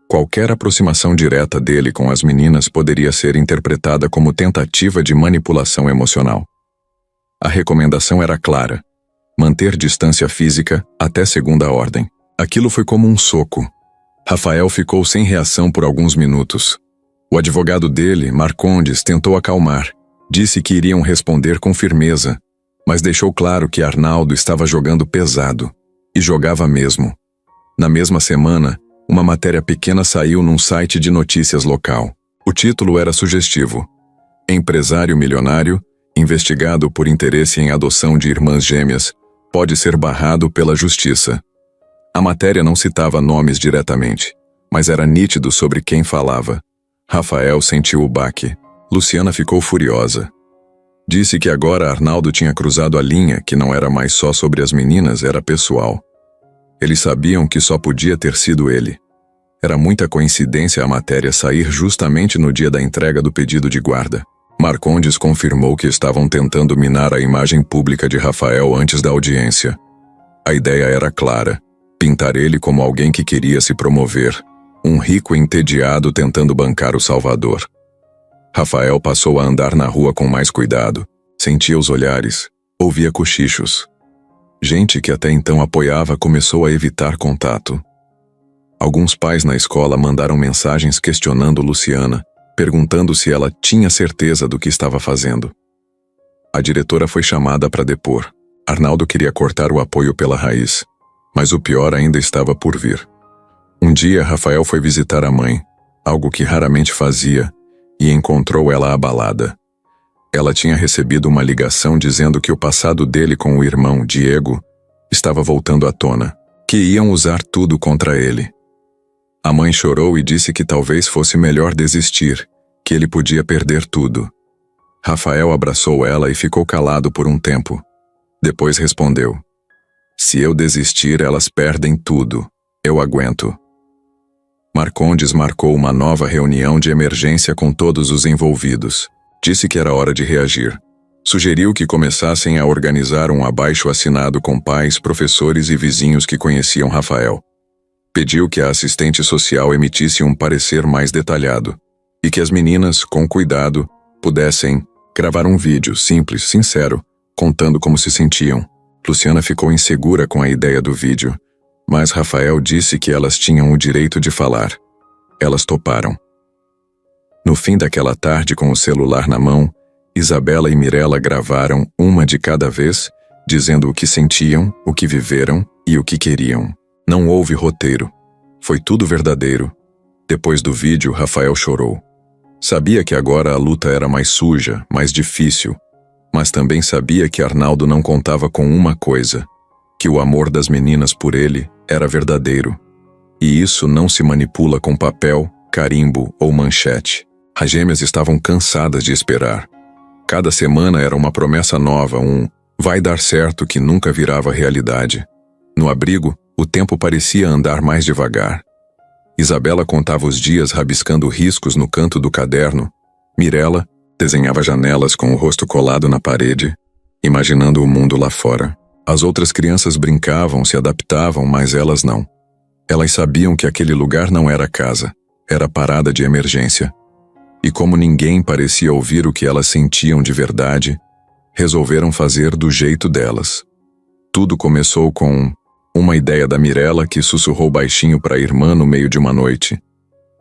qualquer aproximação direta dele com as meninas poderia ser interpretada como tentativa de manipulação emocional. A recomendação era clara: manter distância física até segunda ordem. Aquilo foi como um soco. Rafael ficou sem reação por alguns minutos. O advogado dele, Marcondes, tentou acalmar. Disse que iriam responder com firmeza, mas deixou claro que Arnaldo estava jogando pesado, e jogava mesmo. Na mesma semana, uma matéria pequena saiu num site de notícias local. O título era sugestivo: "Empresário milionário, investigado por interesse em adoção de irmãs gêmeas, pode ser barrado pela justiça." A matéria não citava nomes diretamente, mas era nítido sobre quem falava. Rafael sentiu o baque. Luciana ficou furiosa. Disse que agora Arnaldo tinha cruzado a linha, que não era mais só sobre as meninas, era pessoal. Eles sabiam que só podia ter sido ele. Era muita coincidência a matéria sair justamente no dia da entrega do pedido de guarda. Marcondes confirmou que estavam tentando minar a imagem pública de Rafael antes da audiência. A ideia era clara: pintar ele como alguém que queria se promover, um rico entediado tentando bancar o Salvador. Rafael passou a andar na rua com mais cuidado, sentia os olhares, ouvia cochichos. Gente que até então apoiava começou a evitar contato. Alguns pais na escola mandaram mensagens questionando Luciana, perguntando se ela tinha certeza do que estava fazendo. A diretora foi chamada para depor. Arnaldo queria cortar o apoio pela raiz, mas o pior ainda estava por vir. Um dia, Rafael foi visitar a mãe, algo que raramente fazia, e encontrou ela abalada. Ela tinha recebido uma ligação dizendo que o passado dele com o irmão, Diego, estava voltando à tona, que iam usar tudo contra ele. A mãe chorou e disse que talvez fosse melhor desistir, que ele podia perder tudo. Rafael abraçou ela e ficou calado por um tempo. Depois respondeu: "Se eu desistir, elas perdem tudo." Eu aguento. Marcondes marcou uma nova reunião de emergência com todos os envolvidos. Disse que era hora de reagir. Sugeriu que começassem a organizar um abaixo-assinado com pais, professores e vizinhos que conheciam Rafael. Pediu que a assistente social emitisse um parecer mais detalhado e que as meninas, com cuidado, pudessem gravar um vídeo simples, sincero, contando como se sentiam. Luciana ficou insegura com a ideia do vídeo, mas Rafael disse que elas tinham o direito de falar. Elas toparam. No fim daquela tarde, com o celular na mão, Isabela e Mirella gravaram uma de cada vez, dizendo o que sentiam, o que viveram e o que queriam. Não houve roteiro. Foi tudo verdadeiro. Depois do vídeo, Rafael chorou. Sabia que agora a luta era mais suja, mais difícil, mas também sabia que Arnaldo não contava com uma coisa, que o amor das meninas por ele era verdadeiro. E isso não se manipula com papel, carimbo ou manchete. As gêmeas estavam cansadas de esperar. Cada semana era uma promessa nova, vai dar certo que nunca virava realidade. No abrigo, o tempo parecia andar mais devagar. Isabela contava os dias rabiscando riscos no canto do caderno. Mirella desenhava janelas com o rosto colado na parede, imaginando o mundo lá fora. As outras crianças brincavam, se adaptavam, mas elas não. Elas sabiam que aquele lugar não era casa, era parada de emergência. E como ninguém parecia ouvir o que elas sentiam de verdade, resolveram fazer do jeito delas. Tudo começou com uma ideia da Mirella que sussurrou baixinho para a irmã no meio de uma noite.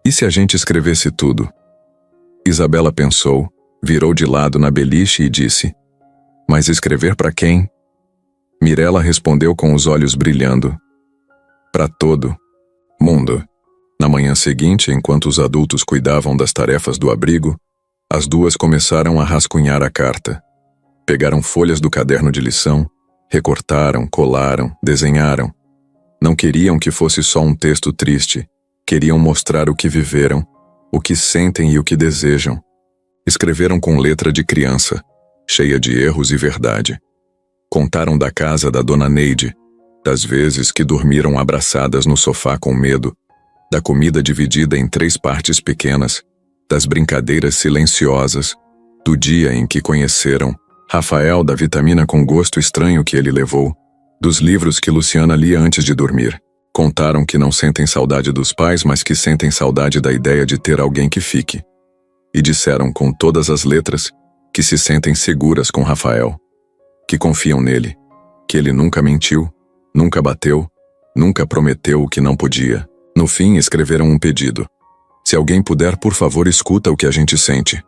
E se a gente escrevesse tudo? Isabela pensou, virou de lado na beliche e disse: Mas escrever para quem? Mirella respondeu com os olhos brilhando: Para todo mundo. Na manhã seguinte, enquanto os adultos cuidavam das tarefas do abrigo, as duas começaram a rascunhar a carta. Pegaram folhas do caderno de lição, recortaram, colaram, desenharam. Não queriam que fosse só um texto triste, queriam mostrar o que viveram, o que sentem e o que desejam. Escreveram com letra de criança, cheia de erros e verdade. Contaram da casa da dona Neide, das vezes que dormiram abraçadas no sofá com medo, da comida dividida em 3 partes pequenas, das brincadeiras silenciosas, do dia em que conheceram Rafael, da vitamina com gosto estranho que ele levou, dos livros que Luciana lia antes de dormir. Contaram que não sentem saudade dos pais, mas que sentem saudade da ideia de ter alguém que fique. E disseram com todas as letras que se sentem seguras com Rafael, que confiam nele, que ele nunca mentiu, nunca bateu, nunca prometeu o que não podia. No fim, escreveram um pedido. Se alguém puder, por favor, escuta o que a gente sente.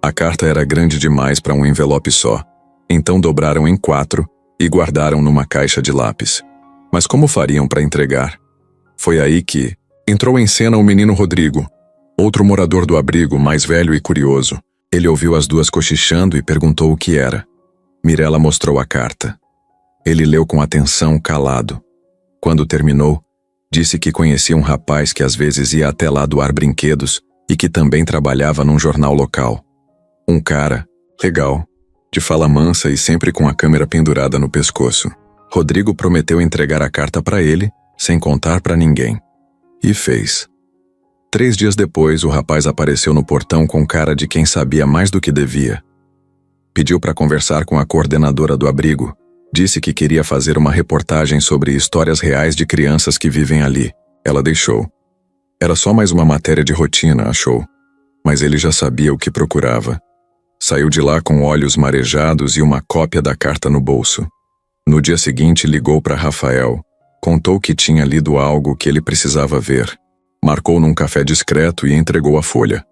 A carta era grande demais para um envelope só, então dobraram em 4 e guardaram numa caixa de lápis. Mas como fariam para entregar? Foi aí que entrou em cena o menino Rodrigo, outro morador do abrigo, mais velho e curioso. Ele ouviu as duas cochichando e perguntou o que era. Mirella mostrou a carta. Ele leu com atenção, calado. Quando terminou, disse que conhecia um rapaz que às vezes ia até lá doar brinquedos e que também trabalhava num jornal local. Um cara, legal, de fala mansa e sempre com a câmera pendurada no pescoço. Rodrigo prometeu entregar a carta para ele, sem contar para ninguém. E fez. 3 dias depois, o rapaz apareceu no portão com cara de quem sabia mais do que devia. Pediu para conversar com a coordenadora do abrigo. Disse que queria fazer uma reportagem sobre histórias reais de crianças que vivem ali. Ela deixou. Era só mais uma matéria de rotina, achou. Mas ele já sabia o que procurava. Saiu de lá com olhos marejados e uma cópia da carta no bolso. No dia seguinte, ligou para Rafael. Contou que tinha lido algo que ele precisava ver. Marcou num café discreto e entregou a folha.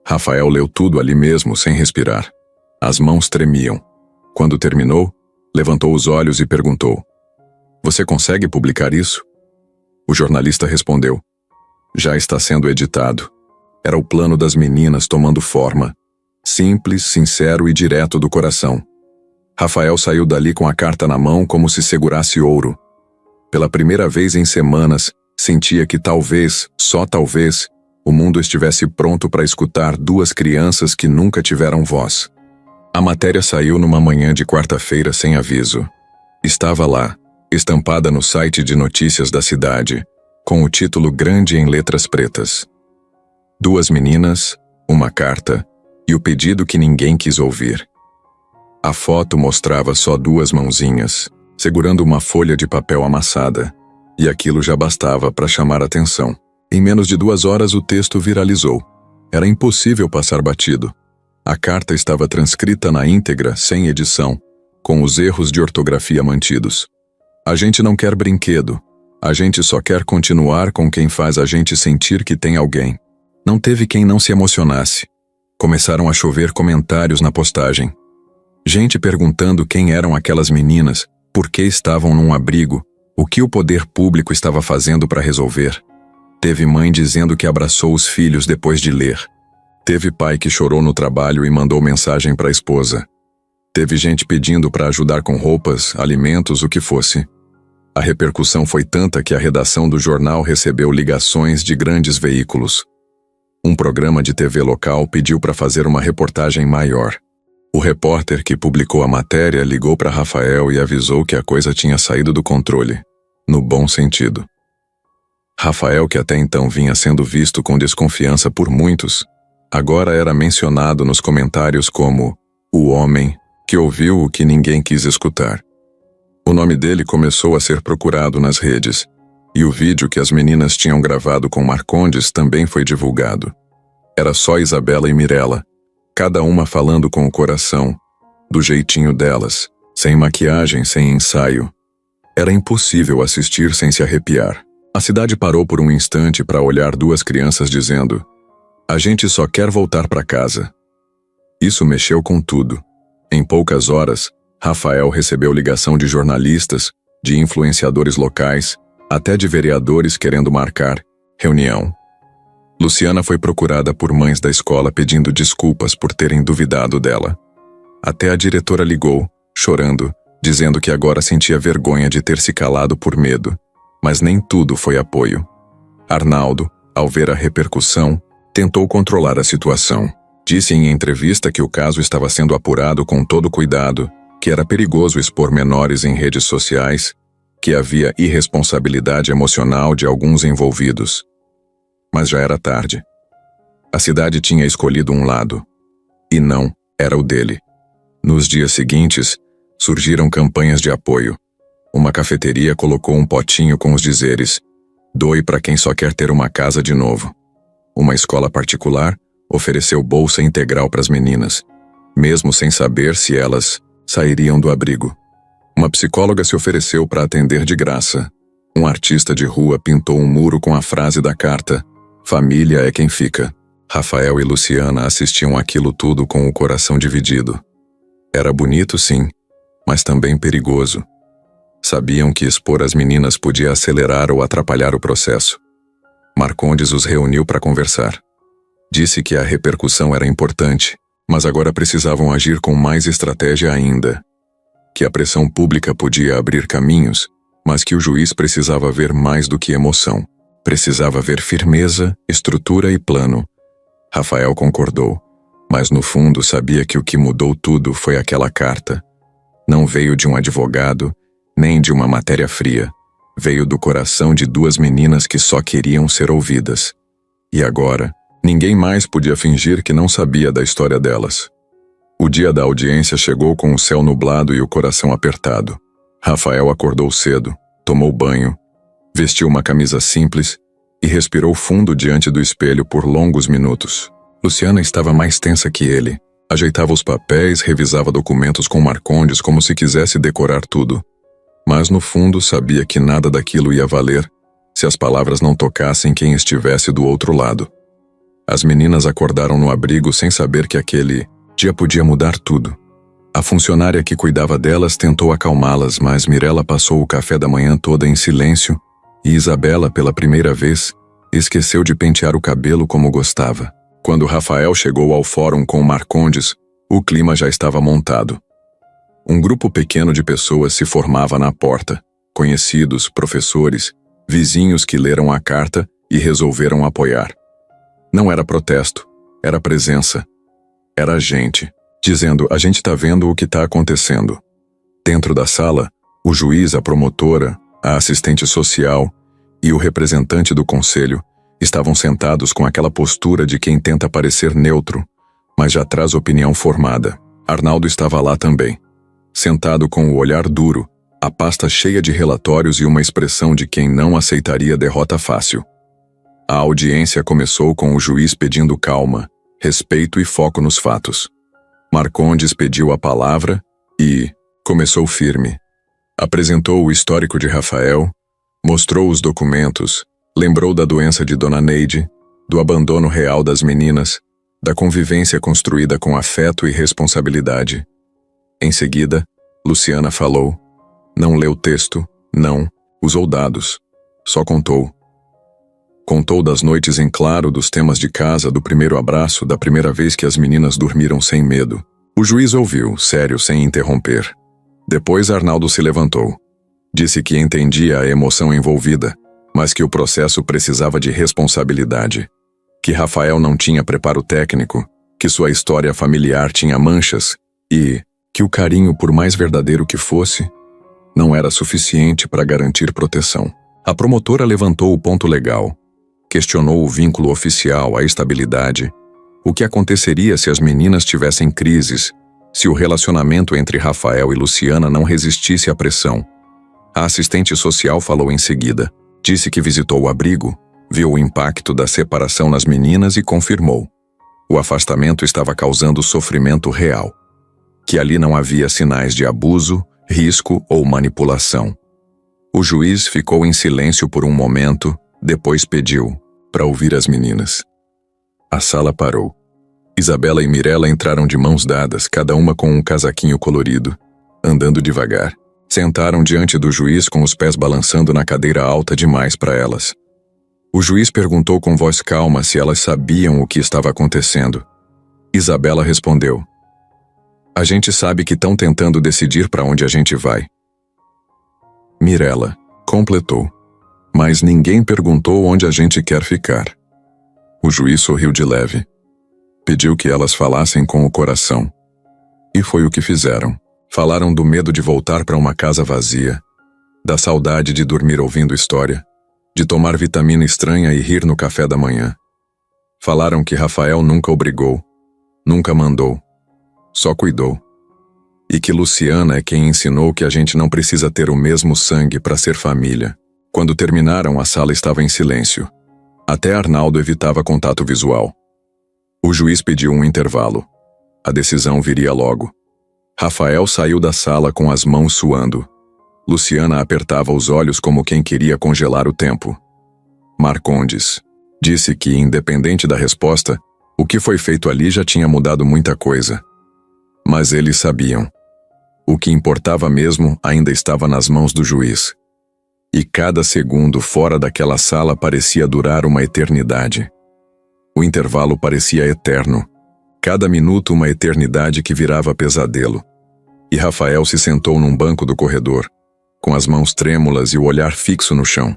Rafael leu tudo ali mesmo, sem respirar. As mãos tremiam. Quando terminou, levantou os olhos e perguntou: Você consegue publicar isso? O jornalista respondeu: Já está sendo editado. Era o plano das meninas tomando forma. Simples, sincero e direto do coração. Rafael saiu dali com a carta na mão como se segurasse ouro. Pela primeira vez em semanas, sentia que talvez, só talvez, o mundo estivesse pronto para escutar 2 crianças que nunca tiveram voz. A matéria saiu numa manhã de quarta-feira sem aviso. Estava lá, estampada no site de notícias da cidade, com o título grande em letras pretas. 2 meninas, uma carta e o pedido que ninguém quis ouvir. A foto mostrava só 2 mãozinhas, segurando uma folha de papel amassada, e aquilo já bastava para chamar atenção. Em menos de 2 horas o texto viralizou. Era impossível passar batido. A carta estava transcrita na íntegra, sem edição, com os erros de ortografia mantidos. A gente não quer brinquedo. A gente só quer continuar com quem faz a gente sentir que tem alguém. Não teve quem não se emocionasse. Começaram a chover comentários na postagem. Gente perguntando quem eram aquelas meninas, por que estavam num abrigo, o que o poder público estava fazendo para resolver. Teve mãe dizendo que abraçou os filhos depois de ler. Teve pai que chorou no trabalho e mandou mensagem para a esposa. Teve gente pedindo para ajudar com roupas, alimentos, o que fosse. A repercussão foi tanta que a redação do jornal recebeu ligações de grandes veículos. Um programa de TV local pediu para fazer uma reportagem maior. O repórter que publicou a matéria ligou para Rafael e avisou que a coisa tinha saído do controle, no bom sentido. Rafael, que até então vinha sendo visto com desconfiança por muitos, agora era mencionado nos comentários como o homem que ouviu o que ninguém quis escutar. O nome dele começou a ser procurado nas redes, e o vídeo que as meninas tinham gravado com Marcondes também foi divulgado. Era só Isabela e Mirella, cada uma falando com o coração, do jeitinho delas, sem maquiagem, sem ensaio. Era impossível assistir sem se arrepiar. A cidade parou por um instante para olhar 2 crianças dizendo: "A gente só quer voltar para casa." Isso mexeu com tudo. Em poucas horas, Rafael recebeu ligação de jornalistas, de influenciadores locais, até de vereadores querendo marcar reunião. Luciana foi procurada por mães da escola pedindo desculpas por terem duvidado dela. Até a diretora ligou, chorando, dizendo que agora sentia vergonha de ter se calado por medo. Mas nem tudo foi apoio. Arnaldo, ao ver a repercussão, tentou controlar a situação. Disse em entrevista que o caso estava sendo apurado com todo cuidado, que era perigoso expor menores em redes sociais, que havia irresponsabilidade emocional de alguns envolvidos. Mas já era tarde. A cidade tinha escolhido um lado, e não era o dele. Nos dias seguintes, surgiram campanhas de apoio. Uma cafeteria colocou um potinho com os dizeres: "Doe para quem só quer ter uma casa de novo." Uma escola particular ofereceu bolsa integral para as meninas, mesmo sem saber se elas sairiam do abrigo. Uma psicóloga se ofereceu para atender de graça. Um artista de rua pintou um muro com a frase da carta: "Família é quem fica." Rafael e Luciana assistiam aquilo tudo com o coração dividido. Era bonito, sim, mas também perigoso. Sabiam que expor as meninas podia acelerar ou atrapalhar o processo. Marcondes os reuniu para conversar. Disse que a repercussão era importante, mas agora precisavam agir com mais estratégia ainda. Que a pressão pública podia abrir caminhos, mas que o juiz precisava ver mais do que emoção. Precisava ver firmeza, estrutura e plano. Rafael concordou, mas no fundo sabia que o que mudou tudo foi aquela carta. Não veio de um advogado, nem de uma matéria fria. Veio do coração de 2 meninas que só queriam ser ouvidas. E agora, ninguém mais podia fingir que não sabia da história delas. O dia da audiência chegou com o céu nublado e o coração apertado. Rafael acordou cedo, tomou banho, vestiu uma camisa simples e respirou fundo diante do espelho por longos minutos. Luciana estava mais tensa que ele. Ajeitava os papéis, revisava documentos com Marcondes como se quisesse decorar tudo. Mas no fundo sabia que nada daquilo ia valer se as palavras não tocassem quem estivesse do outro lado. As meninas acordaram no abrigo sem saber que aquele dia podia mudar tudo. A funcionária que cuidava delas tentou acalmá-las, mas Mirella passou o café da manhã toda em silêncio e Isabela, pela primeira vez, esqueceu de pentear o cabelo como gostava. Quando Rafael chegou ao fórum com Marcondes, o clima já estava montado. Um grupo pequeno de pessoas se formava na porta, conhecidos, professores, vizinhos que leram a carta e resolveram apoiar. Não era protesto, era presença. Era gente, dizendo: a gente tá vendo o que tá acontecendo. Dentro da sala, O juiz, a promotora, a assistente social e o representante do conselho estavam sentados com aquela postura de quem tenta parecer neutro, mas já traz opinião formada. Arnaldo estava lá também, sentado com o olhar duro, a pasta cheia de relatórios e uma expressão de quem não aceitaria derrota fácil. A audiência começou com o juiz pedindo calma, respeito e foco nos fatos. Marcondes pediu a palavra e começou firme. Apresentou o histórico de Rafael, mostrou os documentos, lembrou da doença de Dona Neide, do abandono real das meninas, da convivência construída com afeto e responsabilidade. Em seguida, Luciana falou. Não leu texto, não, usou dados. Só contou. Contou das noites em claro, dos temas de casa, do primeiro abraço, da primeira vez que as meninas dormiram sem medo. O juiz ouviu, sério, sem interromper. Depois Arnaldo se levantou. Disse que entendia a emoção envolvida, mas que o processo precisava de responsabilidade. Que Rafael não tinha preparo técnico, que sua história familiar tinha manchas e que o carinho, por mais verdadeiro que fosse, não era suficiente para garantir proteção. A promotora levantou o ponto legal. Questionou o vínculo oficial, a estabilidade. O que aconteceria se as meninas tivessem crises, se o relacionamento entre Rafael e Luciana não resistisse à pressão. A assistente social falou em seguida. Disse que visitou o abrigo, viu o impacto da separação nas meninas e confirmou. O afastamento estava causando sofrimento real. Que ali não havia sinais de abuso, risco ou manipulação. O juiz ficou em silêncio por um momento, depois pediu para ouvir as meninas. A sala parou. Isabela e Mirella entraram de mãos dadas, cada uma com um casaquinho colorido, andando devagar. Sentaram diante do juiz com os pés balançando na cadeira alta demais para elas. O juiz perguntou com voz calma se elas sabiam o que estava acontecendo. Isabela respondeu. A gente sabe que estão tentando decidir para onde a gente vai. Mirella completou. Mas ninguém perguntou onde a gente quer ficar. O juiz sorriu de leve. Pediu que elas falassem com o coração. E foi o que fizeram. Falaram do medo de voltar para uma casa vazia, da saudade de dormir ouvindo história, de tomar vitamina estranha e rir no café da manhã. Falaram que Rafael nunca obrigou, nunca mandou, só cuidou. E que Luciana é quem ensinou que a gente não precisa ter o mesmo sangue para ser família. Quando terminaram, a sala estava em silêncio. Até Arnaldo evitava contato visual. O juiz pediu um intervalo. A decisão viria logo. Rafael saiu da sala com as mãos suando. Luciana apertava os olhos como quem queria congelar o tempo. Marcondes disse que, independente da resposta, o que foi feito ali já tinha mudado muita coisa. Mas eles sabiam. O que importava mesmo ainda estava nas mãos do juiz. E cada segundo fora daquela sala parecia durar uma eternidade. O intervalo parecia eterno. Cada minuto uma eternidade que virava pesadelo. E Rafael se sentou num banco do corredor, com as mãos trêmulas e o olhar fixo no chão.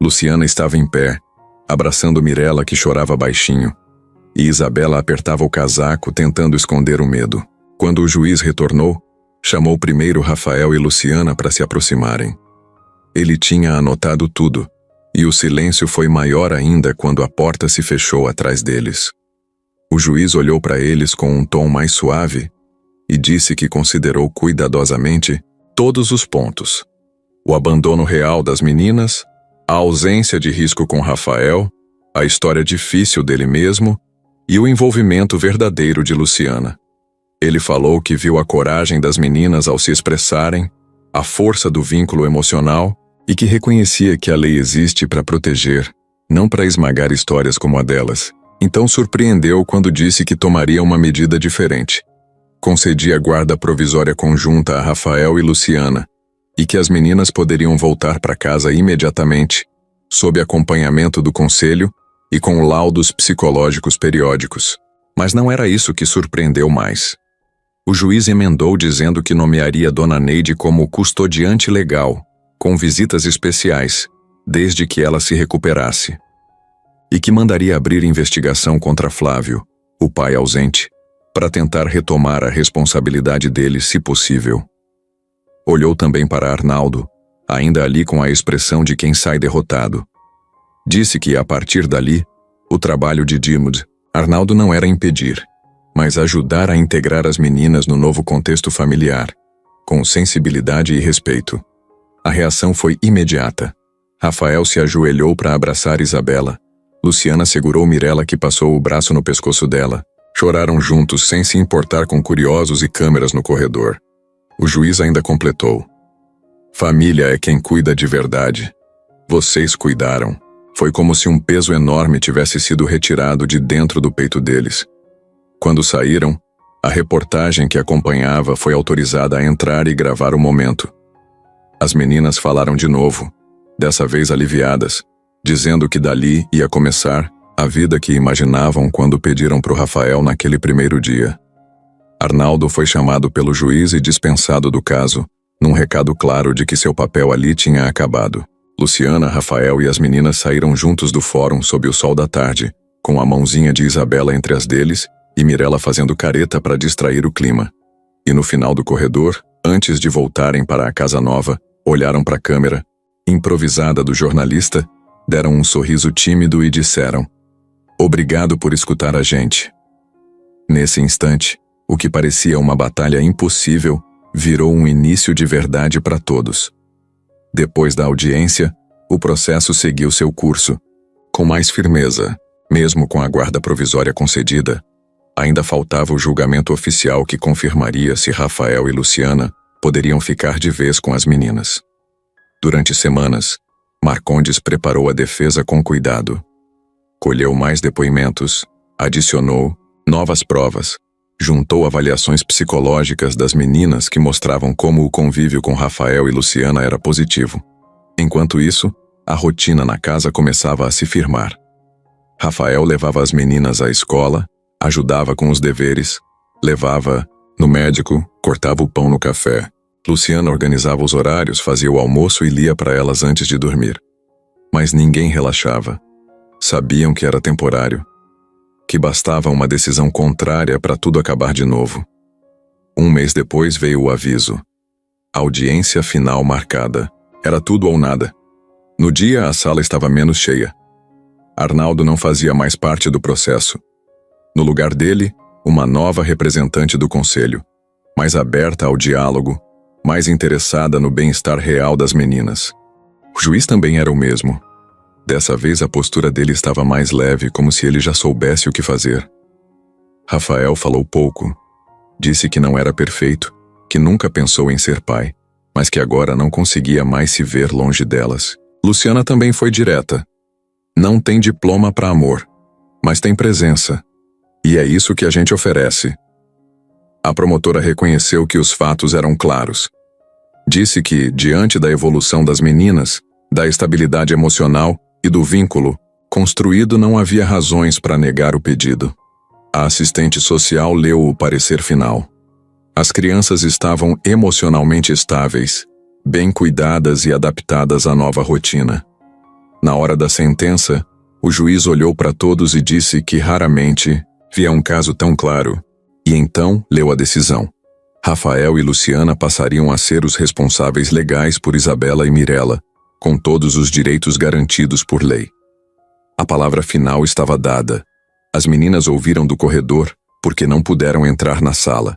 Luciana estava em pé, abraçando Mirella, que chorava baixinho, e Isabela apertava o casaco, tentando esconder o medo. Quando o juiz retornou, chamou primeiro Rafael e Luciana para se aproximarem. Ele tinha anotado tudo, e o silêncio foi maior ainda quando a porta se fechou atrás deles. O juiz olhou para eles com um tom mais suave e disse que considerou cuidadosamente todos os pontos. O abandono real das meninas, a ausência de risco com Rafael, a história difícil dele mesmo e o envolvimento verdadeiro de Luciana. Ele falou que viu a coragem das meninas ao se expressarem, a força do vínculo emocional e que reconhecia que a lei existe para proteger, não para esmagar histórias como a delas. Então surpreendeu quando disse que tomaria uma medida diferente. Concedia guarda provisória conjunta a Rafael e Luciana, e que as meninas poderiam voltar para casa imediatamente, sob acompanhamento do conselho e com laudos psicológicos periódicos. Mas não era isso que surpreendeu mais. O juiz emendou dizendo que nomearia Dona Neide como custodiante legal, com visitas especiais, desde que ela se recuperasse. E que mandaria abrir investigação contra Flávio, o pai ausente, para tentar retomar a responsabilidade dele, se possível. Olhou também para Arnaldo, ainda ali com a expressão de quem sai derrotado. Disse que, a partir dali, o trabalho de Diarmuid, Arnaldo não era impedir, mas ajudar a integrar as meninas no novo contexto familiar, com sensibilidade e respeito. A reação foi imediata. Rafael se ajoelhou para abraçar Isabela. Luciana segurou Mirella, que passou o braço no pescoço dela. Choraram juntos, sem se importar com curiosos e câmeras no corredor. O juiz ainda completou: família é quem cuida de verdade. Vocês cuidaram. Foi como se um peso enorme tivesse sido retirado de dentro do peito deles. Quando saíram, a reportagem que acompanhava foi autorizada a entrar e gravar o momento. As meninas falaram de novo, dessa vez aliviadas, dizendo que dali ia começar a vida que imaginavam quando pediram para o Rafael naquele primeiro dia. Arnaldo foi chamado pelo juiz e dispensado do caso, num recado claro de que seu papel ali tinha acabado. Luciana, Rafael e as meninas saíram juntos do fórum sob o sol da tarde, com a mãozinha de Isabela entre as deles e Mirella fazendo careta para distrair o clima. E no final do corredor, antes de voltarem para a casa nova, olharam para a câmera, improvisada do jornalista, deram um sorriso tímido e disseram: obrigado por escutar a gente. Nesse instante, o que parecia uma batalha impossível virou um início de verdade para todos. Depois da audiência, o processo seguiu seu curso. Com mais firmeza, mesmo com a guarda provisória concedida, ainda faltava o julgamento oficial que confirmaria se Rafael e Luciana poderiam ficar de vez com as meninas. Durante semanas, Marcondes preparou a defesa com cuidado. Colheu mais depoimentos, adicionou novas provas, juntou avaliações psicológicas das meninas que mostravam como o convívio com Rafael e Luciana era positivo. Enquanto isso, a rotina na casa começava a se firmar. Rafael levava as meninas à escola, ajudava com os deveres, levava no médico, cortava o pão no café. Luciana organizava os horários, fazia o almoço e lia para elas antes de dormir. Mas ninguém relaxava. Sabiam que era temporário, que bastava uma decisão contrária para tudo acabar de novo. Um mês depois veio o aviso. Audiência final marcada. Era tudo ou nada. No dia, a sala estava menos cheia. Arnaldo não fazia mais parte do processo. No lugar dele, uma nova representante do conselho, mais aberta ao diálogo, mais interessada no bem-estar real das meninas. O juiz também era o mesmo. Dessa vez a postura dele estava mais leve, como se ele já soubesse o que fazer. Rafael falou pouco. Disse que não era perfeito, que nunca pensou em ser pai, mas que agora não conseguia mais se ver longe delas. Luciana também foi direta. Não tem diploma para amor, mas tem presença. E é isso que a gente oferece. A promotora reconheceu que os fatos eram claros. Disse que, diante da evolução das meninas, da estabilidade emocional e do vínculo construído, não havia razões para negar o pedido. A assistente social leu o parecer final. As crianças estavam emocionalmente estáveis, bem cuidadas e adaptadas à nova rotina. Na hora da sentença, o juiz olhou para todos e disse que raramente via um caso tão claro, e então leu a decisão. Rafael e Luciana passariam a ser os responsáveis legais por Isabela e Mirella, com todos os direitos garantidos por lei. A palavra final estava dada. As meninas ouviram do corredor, porque não puderam entrar na sala.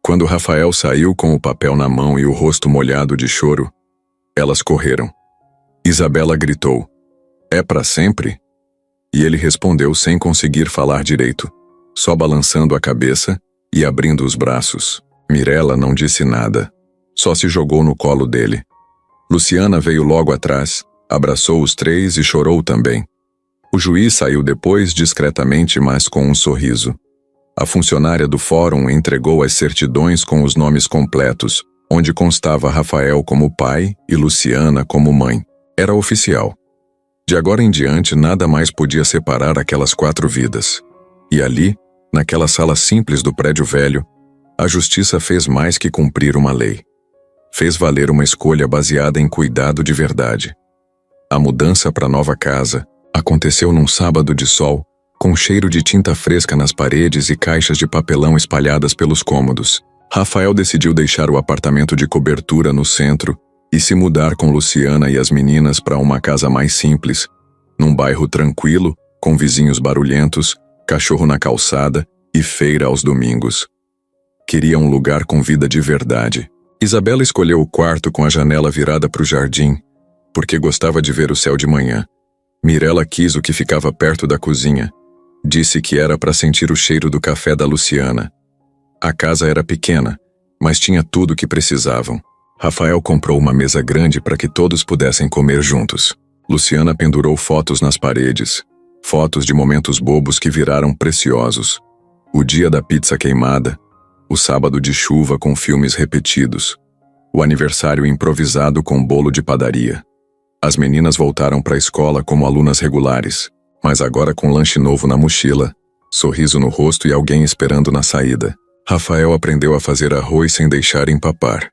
Quando Rafael saiu com o papel na mão e o rosto molhado de choro, elas correram. Isabela gritou: "É para sempre?" E ele respondeu sem conseguir falar direito, só balançando a cabeça e abrindo os braços. Mirella não disse nada, só se jogou no colo dele. Luciana veio logo atrás, abraçou os três e chorou também. O juiz saiu depois discretamente, mas com um sorriso. A funcionária do fórum entregou as certidões com os nomes completos, onde constava Rafael como pai e Luciana como mãe. Era oficial. De agora em diante, nada mais podia separar aquelas 4 vidas. E ali, naquela sala simples do prédio velho, a justiça fez mais que cumprir uma lei. Fez valer uma escolha baseada em cuidado de verdade. A mudança para a nova casa aconteceu num sábado de sol, com cheiro de tinta fresca nas paredes e caixas de papelão espalhadas pelos cômodos. Rafael decidiu deixar o apartamento de cobertura no centro e se mudar com Luciana e as meninas para uma casa mais simples, num bairro tranquilo, com vizinhos barulhentos, cachorro na calçada e feira aos domingos. Queria um lugar com vida de verdade. Isabela escolheu o quarto com a janela virada para o jardim, porque gostava de ver o céu de manhã. Mirella quis o que ficava perto da cozinha. Disse que era para sentir o cheiro do café da Luciana. A casa era pequena, mas tinha tudo o que precisavam. Rafael comprou uma mesa grande para que todos pudessem comer juntos. Luciana pendurou fotos nas paredes, fotos de momentos bobos que viraram preciosos. O dia da pizza queimada, o sábado de chuva com filmes repetidos, o aniversário improvisado com bolo de padaria. As meninas voltaram para a escola como alunas regulares, mas agora com lanche novo na mochila, sorriso no rosto e alguém esperando na saída. Rafael aprendeu a fazer arroz sem deixar empapar.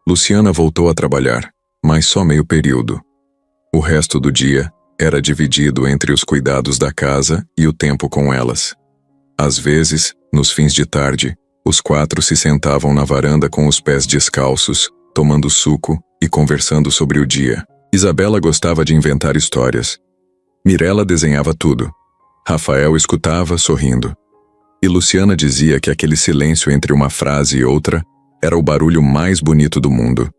Luciana voltou a trabalhar, mas só meio período. O resto do dia era dividido entre os cuidados da casa e o tempo com elas. Às vezes, nos fins de tarde, os 4 se sentavam na varanda com os pés descalços, tomando suco e conversando sobre o dia. Isabela gostava de inventar histórias. Mirella desenhava tudo. Rafael escutava, sorrindo. E Luciana dizia que aquele silêncio entre uma frase e outra era o barulho mais bonito do mundo.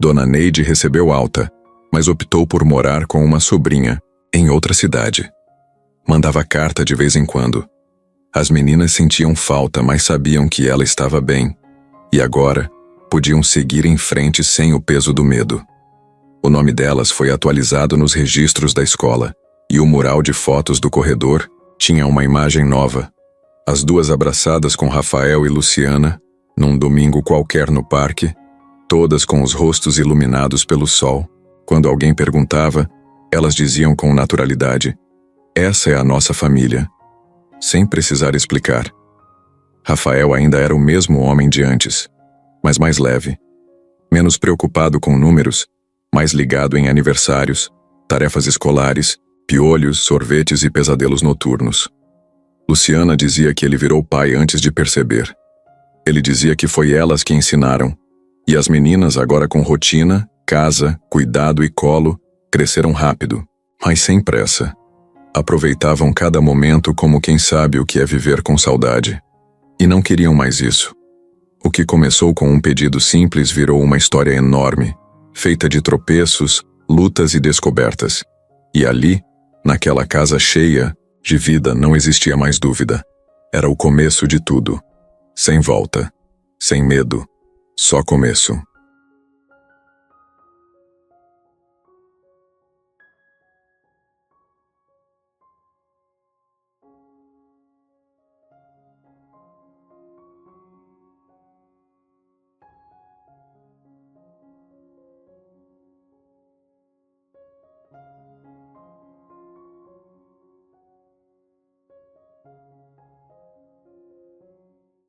Dona Neide recebeu alta, mas optou por morar com uma sobrinha, em outra cidade. Mandava carta de vez em quando. As meninas sentiam falta, mas sabiam que ela estava bem. E agora, podiam seguir em frente sem o peso do medo. O nome delas foi atualizado nos registros da escola, e o mural de fotos do corredor tinha uma imagem nova. As duas abraçadas com Rafael e Luciana, num domingo qualquer no parque, todas com os rostos iluminados pelo sol. Quando alguém perguntava, elas diziam com naturalidade: "Essa é a nossa família", sem precisar explicar. Rafael ainda era o mesmo homem de antes, mas mais leve, menos preocupado com números, mais ligado em aniversários, tarefas escolares, piolhos, sorvetes e pesadelos noturnos. Luciana dizia que ele virou pai antes de perceber. Ele dizia que foi elas que ensinaram, e as meninas, agora com rotina, casa, cuidado e colo, cresceram rápido, mas sem pressa. Aproveitavam cada momento como quem sabe o que é viver com saudade. E não queriam mais isso. O que começou com um pedido simples virou uma história enorme, feita de tropeços, lutas e descobertas. E ali, naquela casa cheia de vida, não existia mais dúvida. Era o começo de tudo. Sem volta. Sem medo. Só começo.